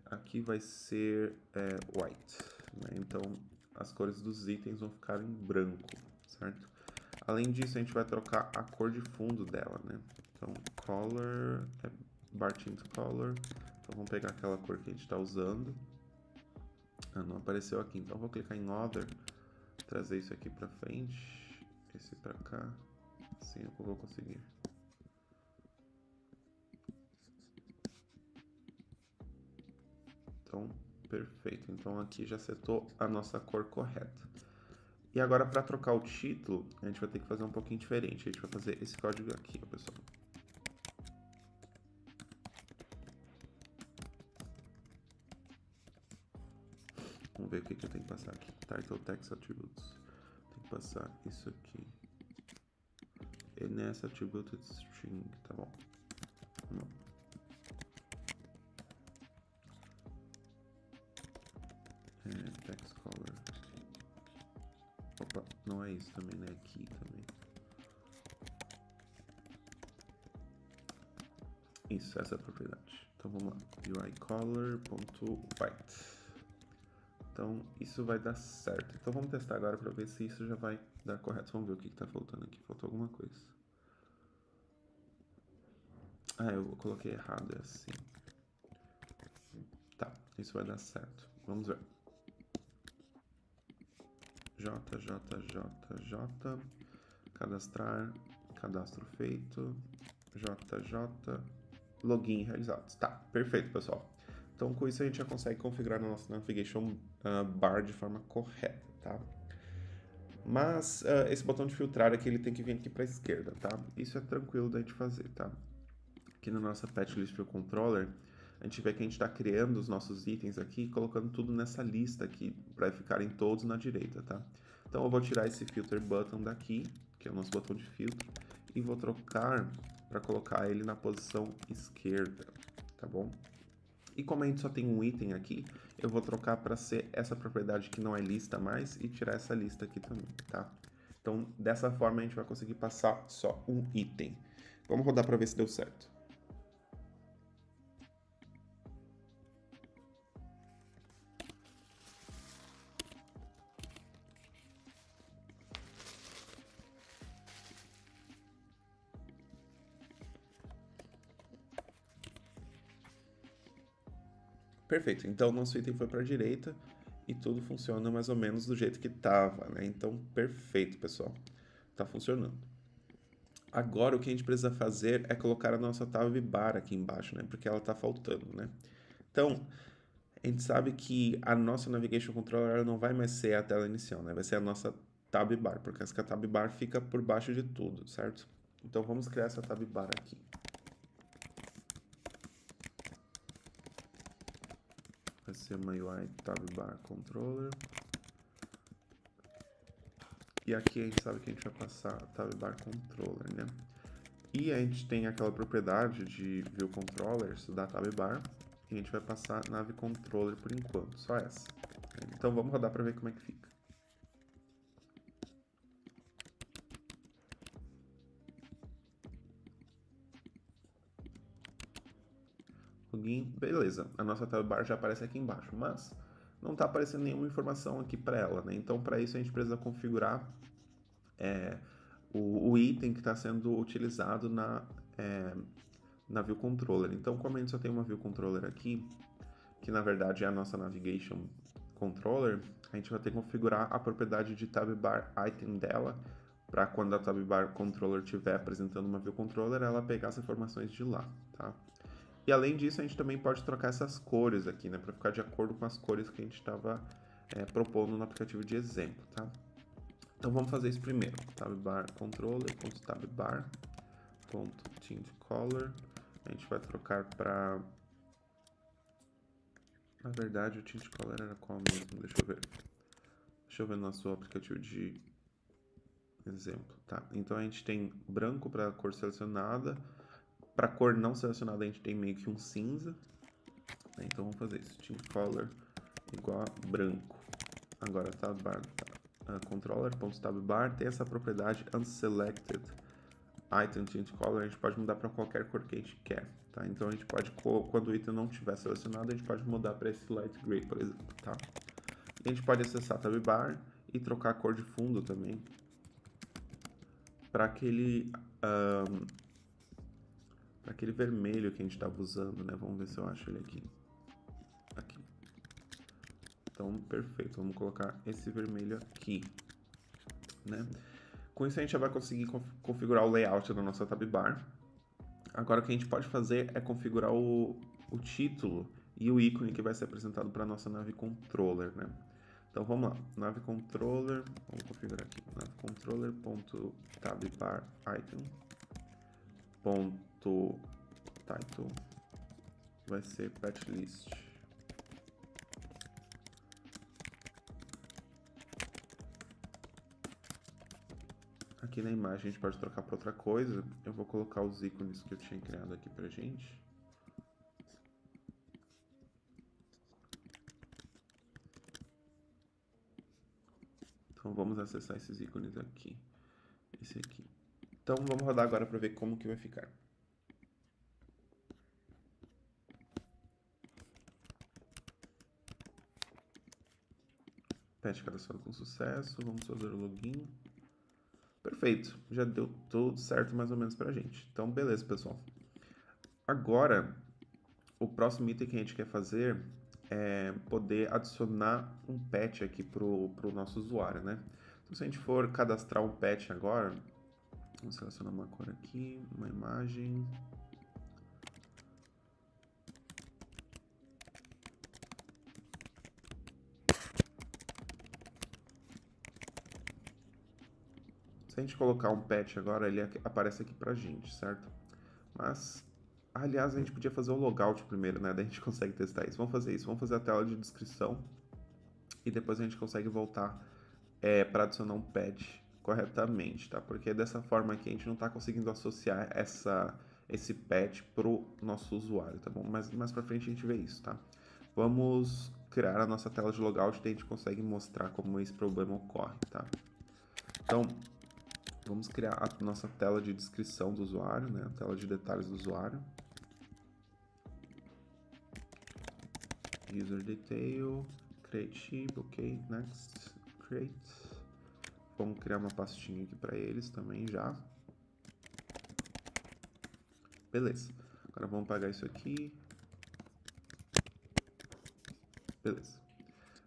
aqui vai ser white, né? Então as cores dos itens vão ficar em branco, certo? Além disso, a gente vai trocar a cor de fundo dela, né? Então, color bar tint color. Então, vamos pegar aquela cor que a gente está usando. Ah, não apareceu aqui. Então, vou clicar em Other, trazer isso aqui para frente, esse para cá. Assim eu vou conseguir. Então, perfeito. Então, aqui já setou a nossa cor correta. E agora, para trocar o título, a gente vai ter que fazer um pouquinho diferente. A gente vai fazer esse código aqui, ó, pessoal. Vamos ver o que eu tenho que passar aqui. Title Text Attributes. Tem que passar isso aqui. NS Attributed String, tá bom. Vamos lá. Text Color. Opa, não é isso também, né? Aqui também. Isso, essa é a propriedade. Então vamos lá. UIColor.white. Então isso vai dar certo. Então vamos testar agora para ver se isso já vai dar correto. Vamos ver o que está faltando aqui. Faltou alguma coisa. Ah, eu coloquei errado, é assim. Tá, isso vai dar certo. Vamos ver. JJJJ, cadastrar, cadastro feito, JJ, login realizado. Tá, perfeito, pessoal. Então, com isso a gente já consegue configurar a nossa Navigation Bar de forma correta, tá? Mas esse botão de filtrar aqui, ele tem que vir aqui para a esquerda, tá? Isso é tranquilo da gente fazer, tá? Aqui na nossa Patch List View Controller, a gente vê que a gente está criando os nossos itens aqui, colocando tudo nessa lista aqui, para ficarem todos na direita, tá? Então eu vou tirar esse Filter Button daqui, que é o nosso botão de filtro, e vou trocar para colocar ele na posição esquerda, tá bom? E como a gente só tem um item aqui, eu vou trocar para ser essa propriedade que não é lista mais e tirar essa lista aqui também, tá? Então, dessa forma a gente vai conseguir passar só um item. Vamos rodar para ver se deu certo. Perfeito, então nosso item foi para a direita e tudo funciona mais ou menos do jeito que estava, né? Então, perfeito, pessoal. Tá funcionando. Agora, o que a gente precisa fazer é colocar a nossa tab bar aqui embaixo, né? Porque ela tá faltando, né? Então, a gente sabe que a nossa Navigation Controller ela não vai mais ser a tela inicial, né? Vai ser a nossa tab bar, porque essa tab bar fica por baixo de tudo, certo? Então, vamos criar essa tab bar aqui. Vai ser uma UI tab bar controller. E aqui a gente sabe que a gente vai passar tab bar controller, né? E a gente tem aquela propriedade de view controllers da tab bar. E a gente vai passar nav controller por enquanto, só essa. Então vamos rodar para ver como é que fica. Login, beleza. A nossa tab bar já aparece aqui embaixo, mas não está aparecendo nenhuma informação aqui para ela, né? Então para isso a gente precisa configurar o item que está sendo utilizado na view controller. Então, como a gente só tem uma view controller aqui, que na verdade é a nossa navigation controller, a gente vai ter que configurar a propriedade de tab bar item dela para quando a tab bar controller estiver apresentando uma view controller, ela pegar as informações de lá, tá? E além disso, a gente também pode trocar essas cores aqui, né, para ficar de acordo com as cores que a gente estava propondo no aplicativo de exemplo, tá? Então vamos fazer isso primeiro. Tab bar controller, tab bar, tint color. A gente vai trocar para... Na verdade, o tint color era qual mesmo? Deixa eu ver. Deixa eu ver no nosso aplicativo de exemplo, tá? Então a gente tem branco para a cor selecionada. Para cor não selecionada, a gente tem meio que um cinza. Então vamos fazer isso. Tint color igual a branco. Agora tab bar controller.tab bar tem essa propriedade unselected item tint color, a gente pode mudar para qualquer cor que a gente quer, tá? Então a gente pode, quando o item não estiver selecionado, a gente pode mudar para esse light gray, por exemplo, tá? E a gente pode acessar a tab bar e trocar a cor de fundo também para aquele vermelho que a gente estava usando, né? Vamos ver se eu acho ele aqui. Aqui. Então, perfeito. Vamos colocar esse vermelho aqui, né? Com isso a gente já vai conseguir configurar o layout da nossa tab bar. Agora o que a gente pode fazer é configurar o título e o ícone que vai ser apresentado para a nossa nave controller, né? Então vamos lá, nave controller, vamos configurar aqui, nave controller.tabbar item .title vai ser patch list. Aqui na imagem a gente pode trocar para outra coisa. Eu vou colocar os ícones que eu tinha criado aqui pra gente. Então vamos acessar esses ícones aqui. Esse aqui. Então vamos rodar agora para ver como que vai ficar. Patch cadastrado com sucesso. Vamos fazer o login. Perfeito, já deu tudo certo mais ou menos pra gente. Então, beleza, pessoal. Agora, o próximo item que a gente quer fazer é poder adicionar um patch aqui pro nosso usuário, né? Então, se a gente for cadastrar um patch agora, vamos selecionar uma cor aqui, uma imagem. Se a gente colocar um patch agora, ele aparece aqui pra gente, certo? Mas, aliás, a gente podia fazer o logout primeiro, né? Daí a gente consegue testar isso. Vamos fazer isso. Vamos fazer a tela de descrição e depois a gente consegue voltar para adicionar um patch corretamente, tá? Porque dessa forma aqui a gente não está conseguindo associar esse patch pro nosso usuário, tá bom? Mas mais para frente a gente vê isso, tá? Vamos criar a nossa tela de logout e a gente consegue mostrar como esse problema ocorre, tá? Então, vamos criar a nossa tela de descrição do usuário, né? A tela de detalhes do usuário. User detail, create, ok, next, create. Vamos criar uma pastinha aqui para eles também já. Beleza. Agora vamos apagar isso aqui. Beleza.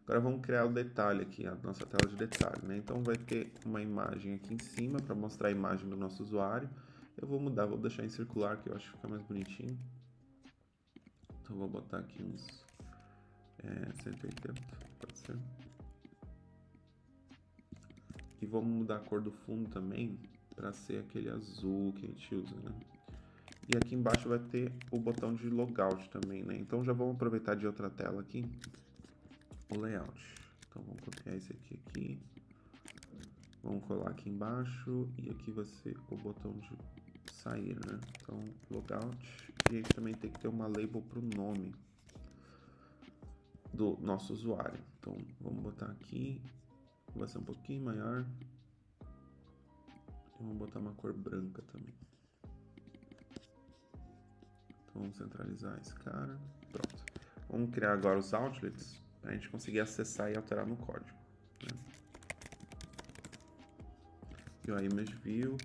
Agora vamos criar o detalhe aqui, a nossa tela de detalhe, né? Então vai ter uma imagem aqui em cima para mostrar a imagem do nosso usuário. Eu vou mudar, vou deixar em circular, que eu acho que fica mais bonitinho. Então vou botar aqui uns 180, pode ser. E vamos mudar a cor do fundo também para ser aquele azul que a gente usa, né? E aqui embaixo vai ter o botão de logout também, né? Então já vamos aproveitar de outra tela aqui, o layout. Então vamos copiar esse aqui. Vamos colar aqui embaixo e aqui vai ser o botão de sair, né? Então logout. E a gente também tem que ter uma label para o nome do nosso usuário. Então vamos botar aqui, vai ser um pouquinho maior. E vamos botar uma cor branca também. Então vamos centralizar esse cara. Pronto. Vamos criar agora os outlets para a gente conseguir acessar e alterar no código, né? UI Image View.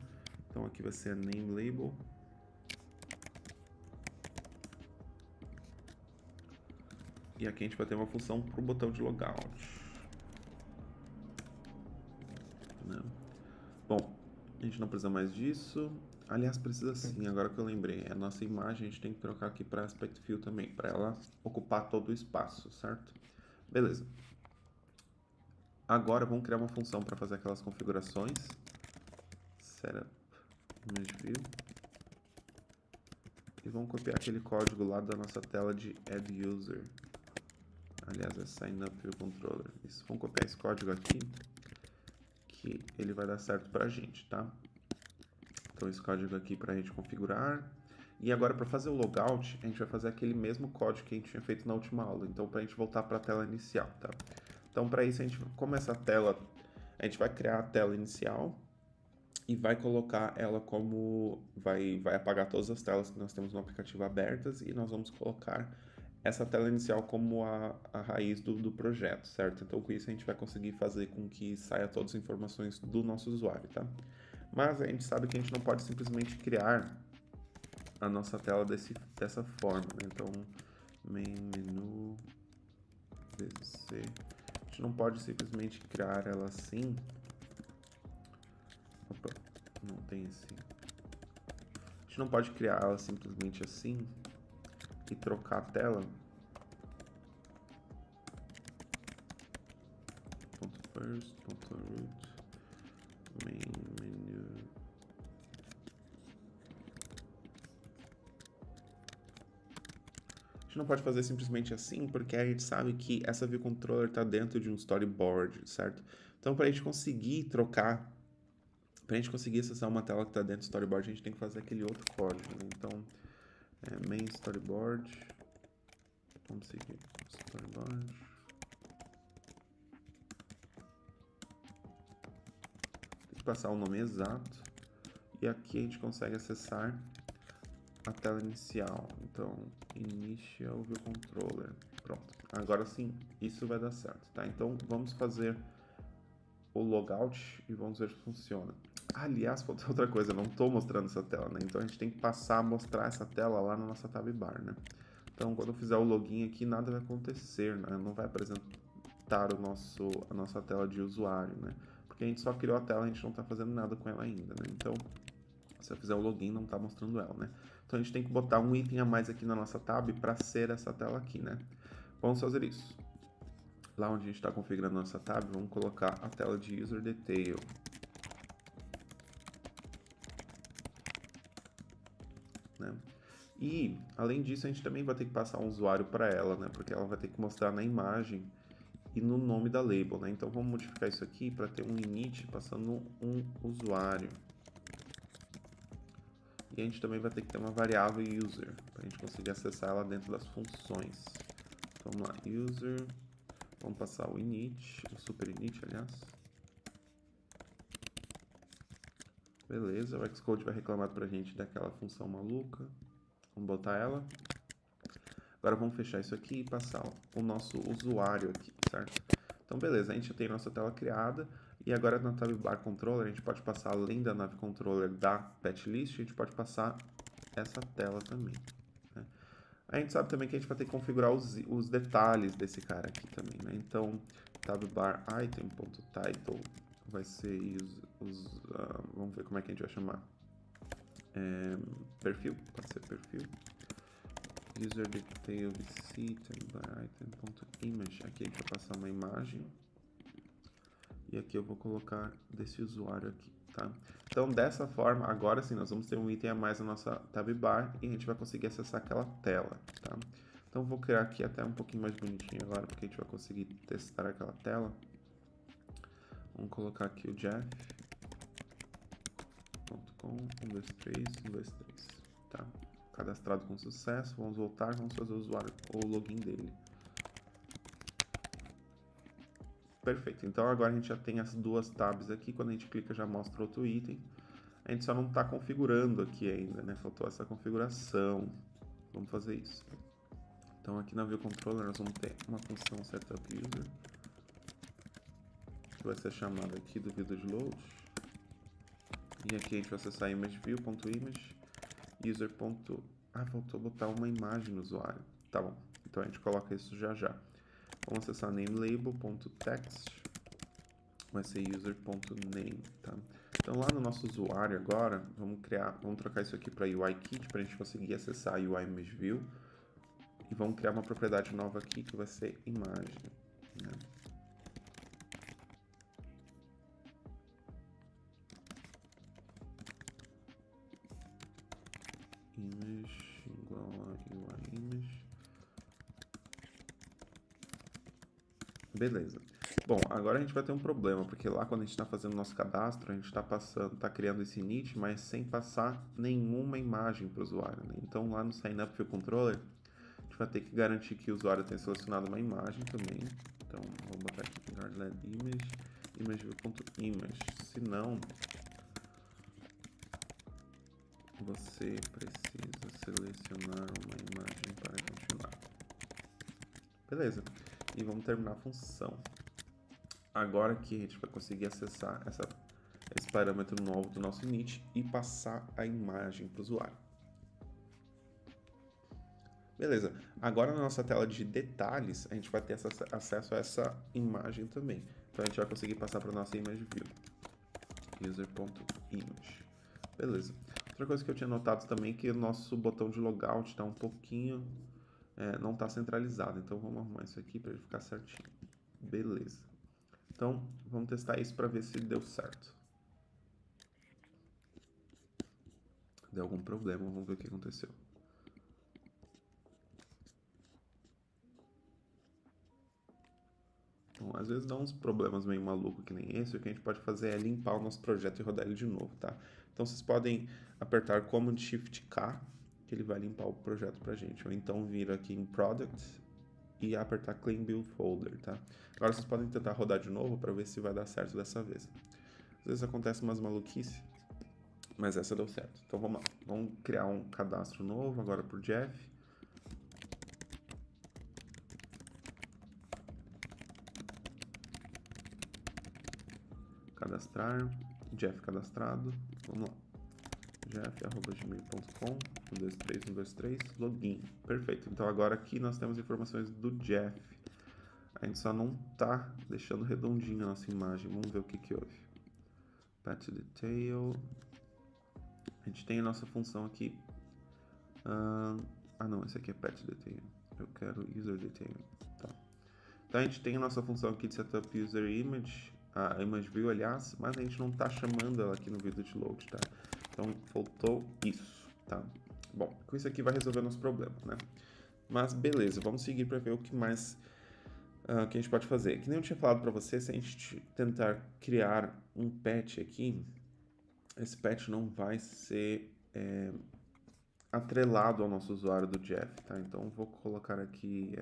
Então aqui vai ser a name label. E aqui a gente vai ter uma função para o botão de logout, né? Bom, a gente não precisa mais disso. Aliás, precisa sim, agora que eu lembrei. A nossa imagem a gente tem que trocar aqui para Aspect Fill também, para ela ocupar todo o espaço, certo? Beleza. Agora vamos criar uma função para fazer aquelas configurações. Setup Image View. E vamos copiar aquele código lá da nossa tela de Add User. Aliás, é Sign Up View Controller. Isso, vamos copiar esse código aqui, que ele vai dar certo pra gente, tá? Então, esse código aqui pra gente configurar. E agora, para fazer o logout, a gente vai fazer aquele mesmo código que a gente tinha feito na última aula. Então, pra gente voltar para a tela inicial, tá? Então, para isso, como essa tela, a gente vai criar a tela inicial e vai colocar ela como... Vai apagar todas as telas que nós temos no aplicativo abertas e nós vamos colocar essa tela inicial como a raiz do projeto, certo? Então, com isso, a gente vai conseguir fazer com que saia todas as informações do nosso usuário, tá? Mas a gente sabe que a gente não pode simplesmente criar a nossa tela dessa forma, né? Então, main menu, VC. A gente não pode simplesmente criar ela assim. Opa, não tem esse. A gente não pode criar ela simplesmente assim e trocar a tela. First, root, main menu. A gente não pode fazer simplesmente assim, porque a gente sabe que essa view controller está dentro de um storyboard, certo? Então, para a gente conseguir trocar, para a gente conseguir acessar uma tela que está dentro do storyboard, a gente tem que fazer aquele outro código, né? Então, main storyboard, vamos seguir storyboard. Tem que passar o nome exato. E aqui a gente consegue acessar a tela inicial. Então, Initial View Controller. Pronto. Agora sim, isso vai dar certo, tá? Então, vamos fazer o logout e vamos ver se funciona. Aliás, falta outra coisa, eu não estou mostrando essa tela, né? Então, a gente tem que passar a mostrar essa tela lá na nossa tab bar, né? Então, quando eu fizer o login aqui, nada vai acontecer, né? Não vai apresentar a nossa tela de usuário, né? Porque a gente só criou a tela, a gente não está fazendo nada com ela ainda, né? Então, se eu fizer o login, não está mostrando ela, né? Então, a gente tem que botar um item a mais aqui na nossa tab para ser essa tela aqui, né? Vamos fazer isso. Lá onde a gente está configurando a nossa tab, vamos colocar a tela de User Detail. Né? E, além disso, a gente também vai ter que passar um usuário para ela, né? Porque ela vai ter que mostrar na imagem e no nome da label, né? Então, vamos modificar isso aqui para ter um init passando um usuário. E a gente também vai ter que ter uma variável user, para a gente conseguir acessar ela dentro das funções. Então, vamos lá, user, vamos passar o init, o super init, aliás. Beleza, o Xcode vai reclamar pra gente daquela função maluca. Vamos botar ela. Agora vamos fechar isso aqui e passar o nosso usuário aqui, certo? Então, beleza, a gente já tem nossa tela criada. E agora na tab bar controller, a gente pode passar, além da nav controller da patch list, a gente pode passar essa tela também, né? A gente sabe também que a gente vai ter que configurar os detalhes desse cara aqui também, né? Então, tabbar item.title vai ser vamos ver como é que a gente vai chamar. Perfil, pode ser perfil. User detail vc tabbar item.image. Aqui a gente vai passar uma imagem. E aqui eu vou colocar desse usuário aqui, tá? Então, dessa forma, agora sim, nós vamos ter um item a mais na nossa tab bar e a gente vai conseguir acessar aquela tela, tá? Então, vou criar aqui até um pouquinho mais bonitinho agora, porque a gente vai conseguir testar aquela tela. Vamos colocar aqui o jeff.com, 123, 123, tá? Cadastrado com sucesso, vamos voltar, vamos fazer o login dele. Perfeito, então agora a gente já tem as duas tabs aqui, quando a gente clica já mostra outro item. A gente só não está configurando aqui ainda, né? Faltou essa configuração. Vamos fazer isso. Então aqui na View Controller nós vamos ter uma função SetUpUser, que vai ser chamada aqui do ViewDownload. E aqui a gente vai acessar ImageView.image, user. Faltou botar uma imagem no usuário. Tá bom, então a gente coloca isso já já. Vamos acessar nameLabel.text, vai ser user.name, tá? Então lá no nosso usuário agora, vamos trocar isso aqui para UIKit para a gente conseguir acessar a UI ImageView e vamos criar uma propriedade nova aqui que vai ser imagem, né? Image igual a UI Image. Beleza. Bom, agora a gente vai ter um problema, porque lá quando a gente está fazendo nosso cadastro, a gente está criando esse init, mas sem passar nenhuma imagem para o usuário, né? Então lá no Sign Up View Controller, a gente vai ter que garantir que o usuário tenha selecionado uma imagem também. Então vamos botar aqui guardlet image, imageview.image. Se não, você precisa selecionar uma imagem para continuar. Beleza. E vamos terminar a função. Agora que a gente vai conseguir acessar esse parâmetro novo do nosso init e passar a imagem para o usuário. Beleza, agora na nossa tela de detalhes, a gente vai ter acesso a essa imagem também. Então a gente vai conseguir passar para a nossa image view. User.image. Beleza. Outra coisa que eu tinha notado também é que o nosso botão de logout está um pouquinho... não está centralizado. Então vamos arrumar isso aqui para ele ficar certinho. Beleza. Então, vamos testar isso para ver se deu certo. Deu algum problema, vamos ver o que aconteceu. Bom, às vezes dá uns problemas meio malucos que nem esse. O que a gente pode fazer é limpar o nosso projeto e rodar ele de novo, tá? Então, vocês podem apertar Command Shift K, que ele vai limpar o projeto pra gente. Ou então vir aqui em Product e apertar Clean Build Folder, tá? Agora vocês podem tentar rodar de novo para ver se vai dar certo dessa vez. Às vezes acontece umas maluquices, mas essa deu certo. Então vamos lá, vamos criar um cadastro novo agora por Jeff. Cadastrar, Jeff cadastrado, vamos lá. jeff@gmail.com, 123, 123, login. Perfeito. Então agora aqui nós temos informações do Jeff. A gente só não tá deixando redondinha a nossa imagem. Vamos ver o que que houve. Pet detail. A gente tem a nossa função aqui. Não, esse aqui é pet detail. Eu quero user detail. Tá. Então a gente tem a nossa função aqui de setup user image, a image view, aliás, mas a gente não tá chamando ela aqui no ViewDownload, tá? Então faltou isso, tá? Bom, com isso aqui vai resolver nosso problema, né? Mas beleza, vamos seguir para ver o que mais que a gente pode fazer. Que nem eu tinha falado para você, se a gente tentar criar um patch aqui, esse patch não vai ser atrelado ao nosso usuário do Jeff, tá? Então vou colocar aqui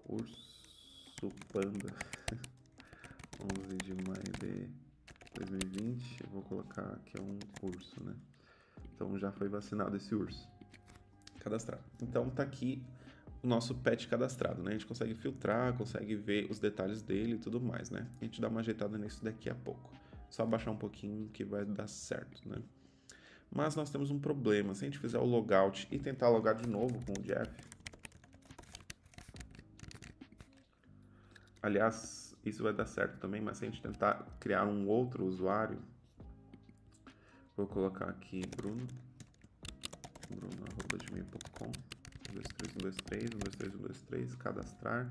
urso panda 11 de maio de 2020. Eu vou colocar que é um urso, né? Então já foi vacinado esse urso. Cadastrado. Então tá aqui o nosso pet cadastrado, né? A gente consegue filtrar, consegue ver os detalhes dele e tudo mais, né? A gente dá uma ajeitada nisso daqui a pouco. Só baixar um pouquinho que vai dar certo, né? Mas nós temos um problema. Se a gente fizer o logout e tentar logar de novo com o Jeff, aliás, isso vai dar certo também, mas se a gente tentar criar um outro usuário, vou colocar aqui bruno@gmail.com, 123 123 123, cadastrar,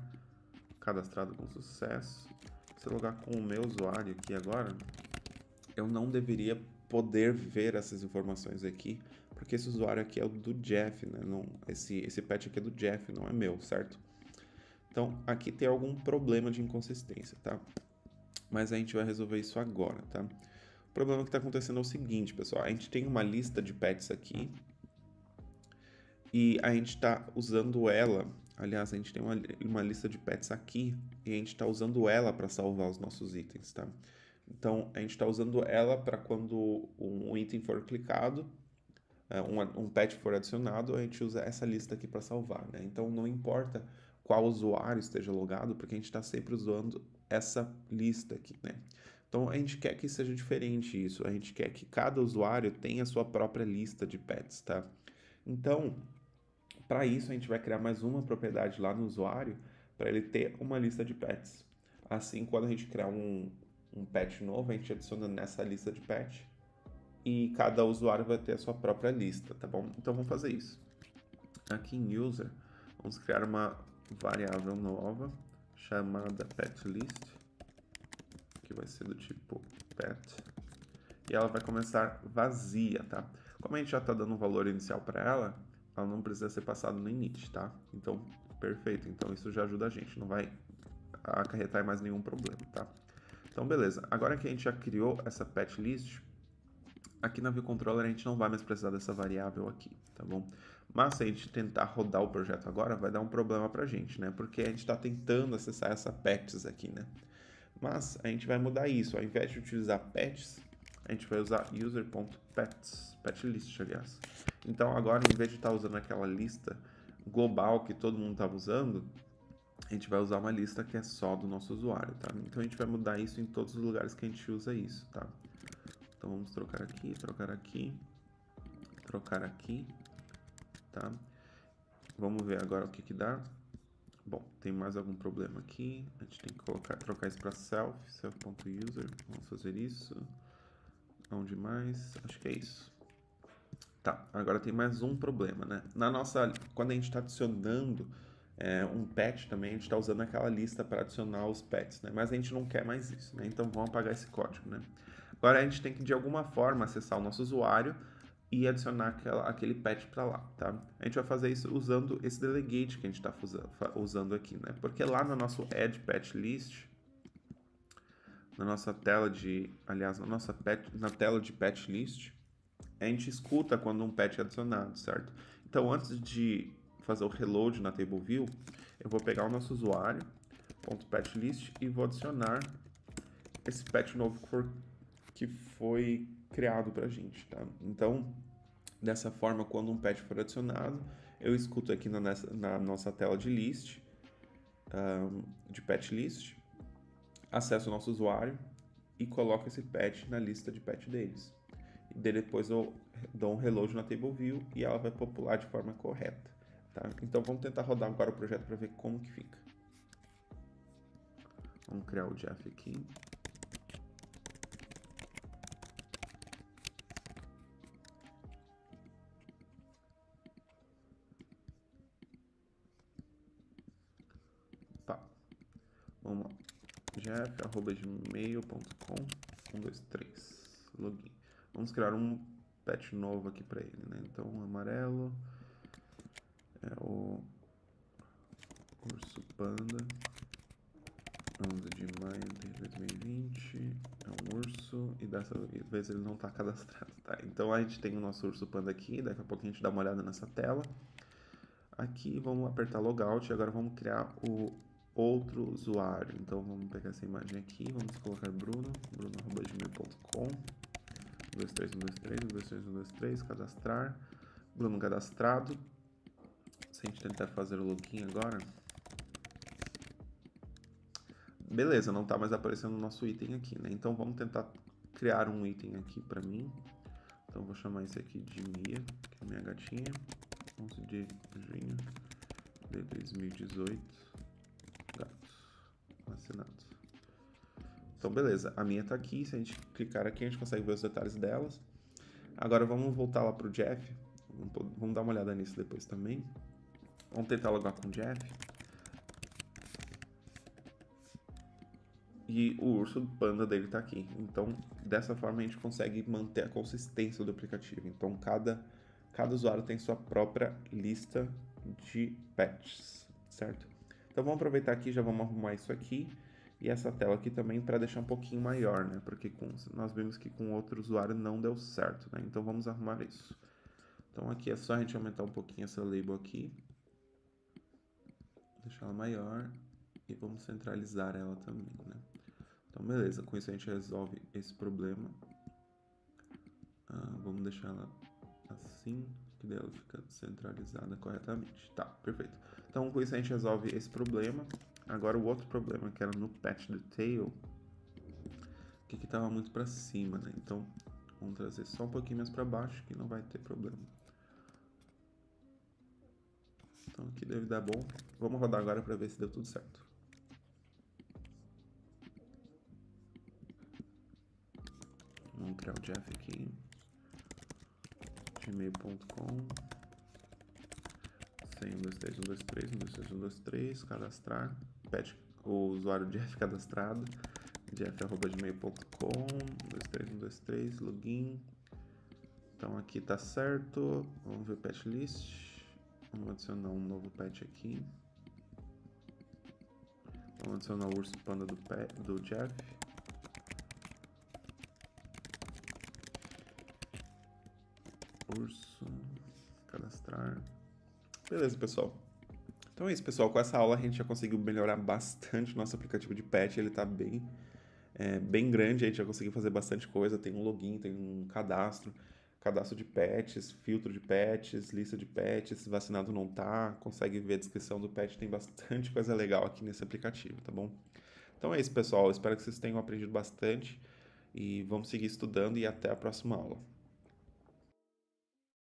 cadastrado com sucesso. Se eu logar com o meu usuário aqui agora, eu não deveria poder ver essas informações aqui, porque esse usuário aqui é o do Jeff, né? Não, esse patch aqui é do Jeff, não é meu, certo? Então, aqui tem algum problema de inconsistência, tá? Mas a gente vai resolver isso agora, tá? O problema que está acontecendo é o seguinte, pessoal. A gente tem uma lista de pets aqui e a gente está usando ela. Aliás, a gente tem uma lista de pets aqui e a gente está usando ela para salvar os nossos itens, tá? Então, a gente está usando ela para quando um item for clicado, um pet for adicionado, a gente usa essa lista aqui para salvar, né? Então, não importa qual usuário esteja logado, porque a gente está sempre usando essa lista aqui, né? Então, a gente quer que seja diferente isso. A gente quer que cada usuário tenha a sua própria lista de pets, tá? Então, para isso, a gente vai criar mais uma propriedade lá no usuário para ele ter uma lista de pets. Assim, quando a gente criar um pet novo, a gente adiciona nessa lista de pet e cada usuário vai ter a sua própria lista, tá bom? Então, vamos fazer isso. Aqui em User, vamos criar uma variável nova chamada petList, que vai ser do tipo pet, e ela vai começar vazia, tá? Como a gente já está dando um valor inicial para ela, ela não precisa ser passada no init, tá? Então, perfeito. Então, isso já ajuda a gente, não vai acarretar mais nenhum problema, tá? Então, beleza. Agora que a gente já criou essa petList, aqui na ViewController a gente não vai mais precisar dessa variável aqui, tá bom? Mas se a gente tentar rodar o projeto agora, vai dar um problema pra gente, né? Porque a gente está tentando acessar essa pets aqui, né? Mas a gente vai mudar isso. Ao invés de utilizar pets, a gente vai usar user.pets, petlist, aliás. Então agora, em vez de estar usando aquela lista global que todo mundo estava usando, a gente vai usar uma lista que é só do nosso usuário, tá? Então a gente vai mudar isso em todos os lugares que a gente usa isso, tá? Então vamos trocar aqui, trocar aqui, trocar aqui, tá? Vamos ver agora o que que dá. Bom, tem mais algum problema aqui. A gente tem que trocar isso para self.user. Vamos fazer isso. Onde mais? Acho que é isso. Tá, agora tem mais um problema, né? Quando a gente está adicionando um pet também, a gente está usando aquela lista para adicionar os pets, né? Mas a gente não quer mais isso, né? Então vamos apagar esse código, né? Agora a gente tem que de alguma forma acessar o nosso usuário e adicionar aquele pet para lá, tá? A gente vai fazer isso usando esse delegate que a gente está usando aqui, né? Porque lá no nosso add pet list, na nossa tela de, aliás, na tela de pet list, a gente escuta quando um pet é adicionado, certo? Então, antes de fazer o reload na table view, eu vou pegar o nosso usuário, .petlist, e vou adicionar esse pet novo que foi criado pra gente, tá? Então, dessa forma, quando um pet for adicionado, eu escuto aqui na nossa tela de list, de pet list, acesso o nosso usuário e coloco esse pet na lista de pet deles. E depois eu dou um reload na table view e ela vai popular de forma correta, tá? Então vamos tentar rodar agora o projeto para ver como que fica. Vamos criar o Jeff aqui. Tá. Vamos lá. jeff@gmail.com 123 login. Vamos criar um pet novo aqui para ele, né? Então, amarelo é o urso panda, 11 de maio de 2020, é um urso e dessa vez ele não está cadastrado, tá? Então a gente tem o nosso urso panda aqui, daqui a pouco a gente dá uma olhada nessa tela. Aqui vamos apertar logout e agora vamos criar o outro usuário. Então vamos pegar essa imagem aqui, vamos colocar bruno@gmail.com 123 123 123 123, cadastrar, Bruno cadastrado. Se a gente tentar fazer o login agora, beleza, não está mais aparecendo o nosso item aqui, né? Então vamos tentar criar um item aqui para mim. Então vou chamar esse aqui de Mia, que é minha gatinha. 11 de junho de 2018. Gato. Assinado. Então beleza, a Mia tá aqui. Se a gente clicar aqui, a gente consegue ver os detalhes delas. Agora vamos voltar lá pro Jeff. Vamos dar uma olhada nisso depois também. Vamos tentar logar com o Jeff. E o urso panda dele tá aqui. Então, dessa forma a gente consegue manter a consistência do aplicativo. Então, cada usuário tem sua própria lista de pets, certo? Então, vamos aproveitar aqui, já vamos arrumar isso aqui. E essa tela aqui também para deixar um pouquinho maior, né? Porque nós vimos que com outro usuário não deu certo, né? Então, vamos arrumar isso. Então, aqui é só a gente aumentar um pouquinho essa label aqui. Deixar ela maior. E vamos centralizar ela também, né? Então, beleza. Com isso a gente resolve esse problema. Vamos deixar ela assim, que daí ela fica centralizada corretamente. Tá, perfeito. Então, com isso a gente resolve esse problema. Agora, o outro problema, que era no Pet Detail, que aqui tava muito para cima, né? Então, vamos trazer só um pouquinho mais para baixo, que não vai ter problema. Então, aqui deve dar bom. Vamos rodar agora para ver se deu tudo certo. Vamos criar o Jeff aqui. gmail.com 100, 123, 123, 123, cadastrar. Pet, o usuário Jeff cadastrado. Jeff@gmail.com 123, login. Então aqui tá certo. Vamos ver o pet list. Vamos adicionar um novo pet aqui. Vamos adicionar o urso panda do Jeff. Urso, cadastrar. Beleza, pessoal. Então é isso, pessoal. Com essa aula a gente já conseguiu melhorar bastante o nosso aplicativo de pet. Ele tá bem grande, a gente já conseguiu fazer bastante coisa. Tem um login, tem um cadastro de pets, filtro de pets, lista de pets, vacinado não tá, consegue ver a descrição do pet. Tem bastante coisa legal aqui nesse aplicativo, tá bom? Então é isso, pessoal. Espero que vocês tenham aprendido bastante e vamos seguir estudando e até a próxima aula.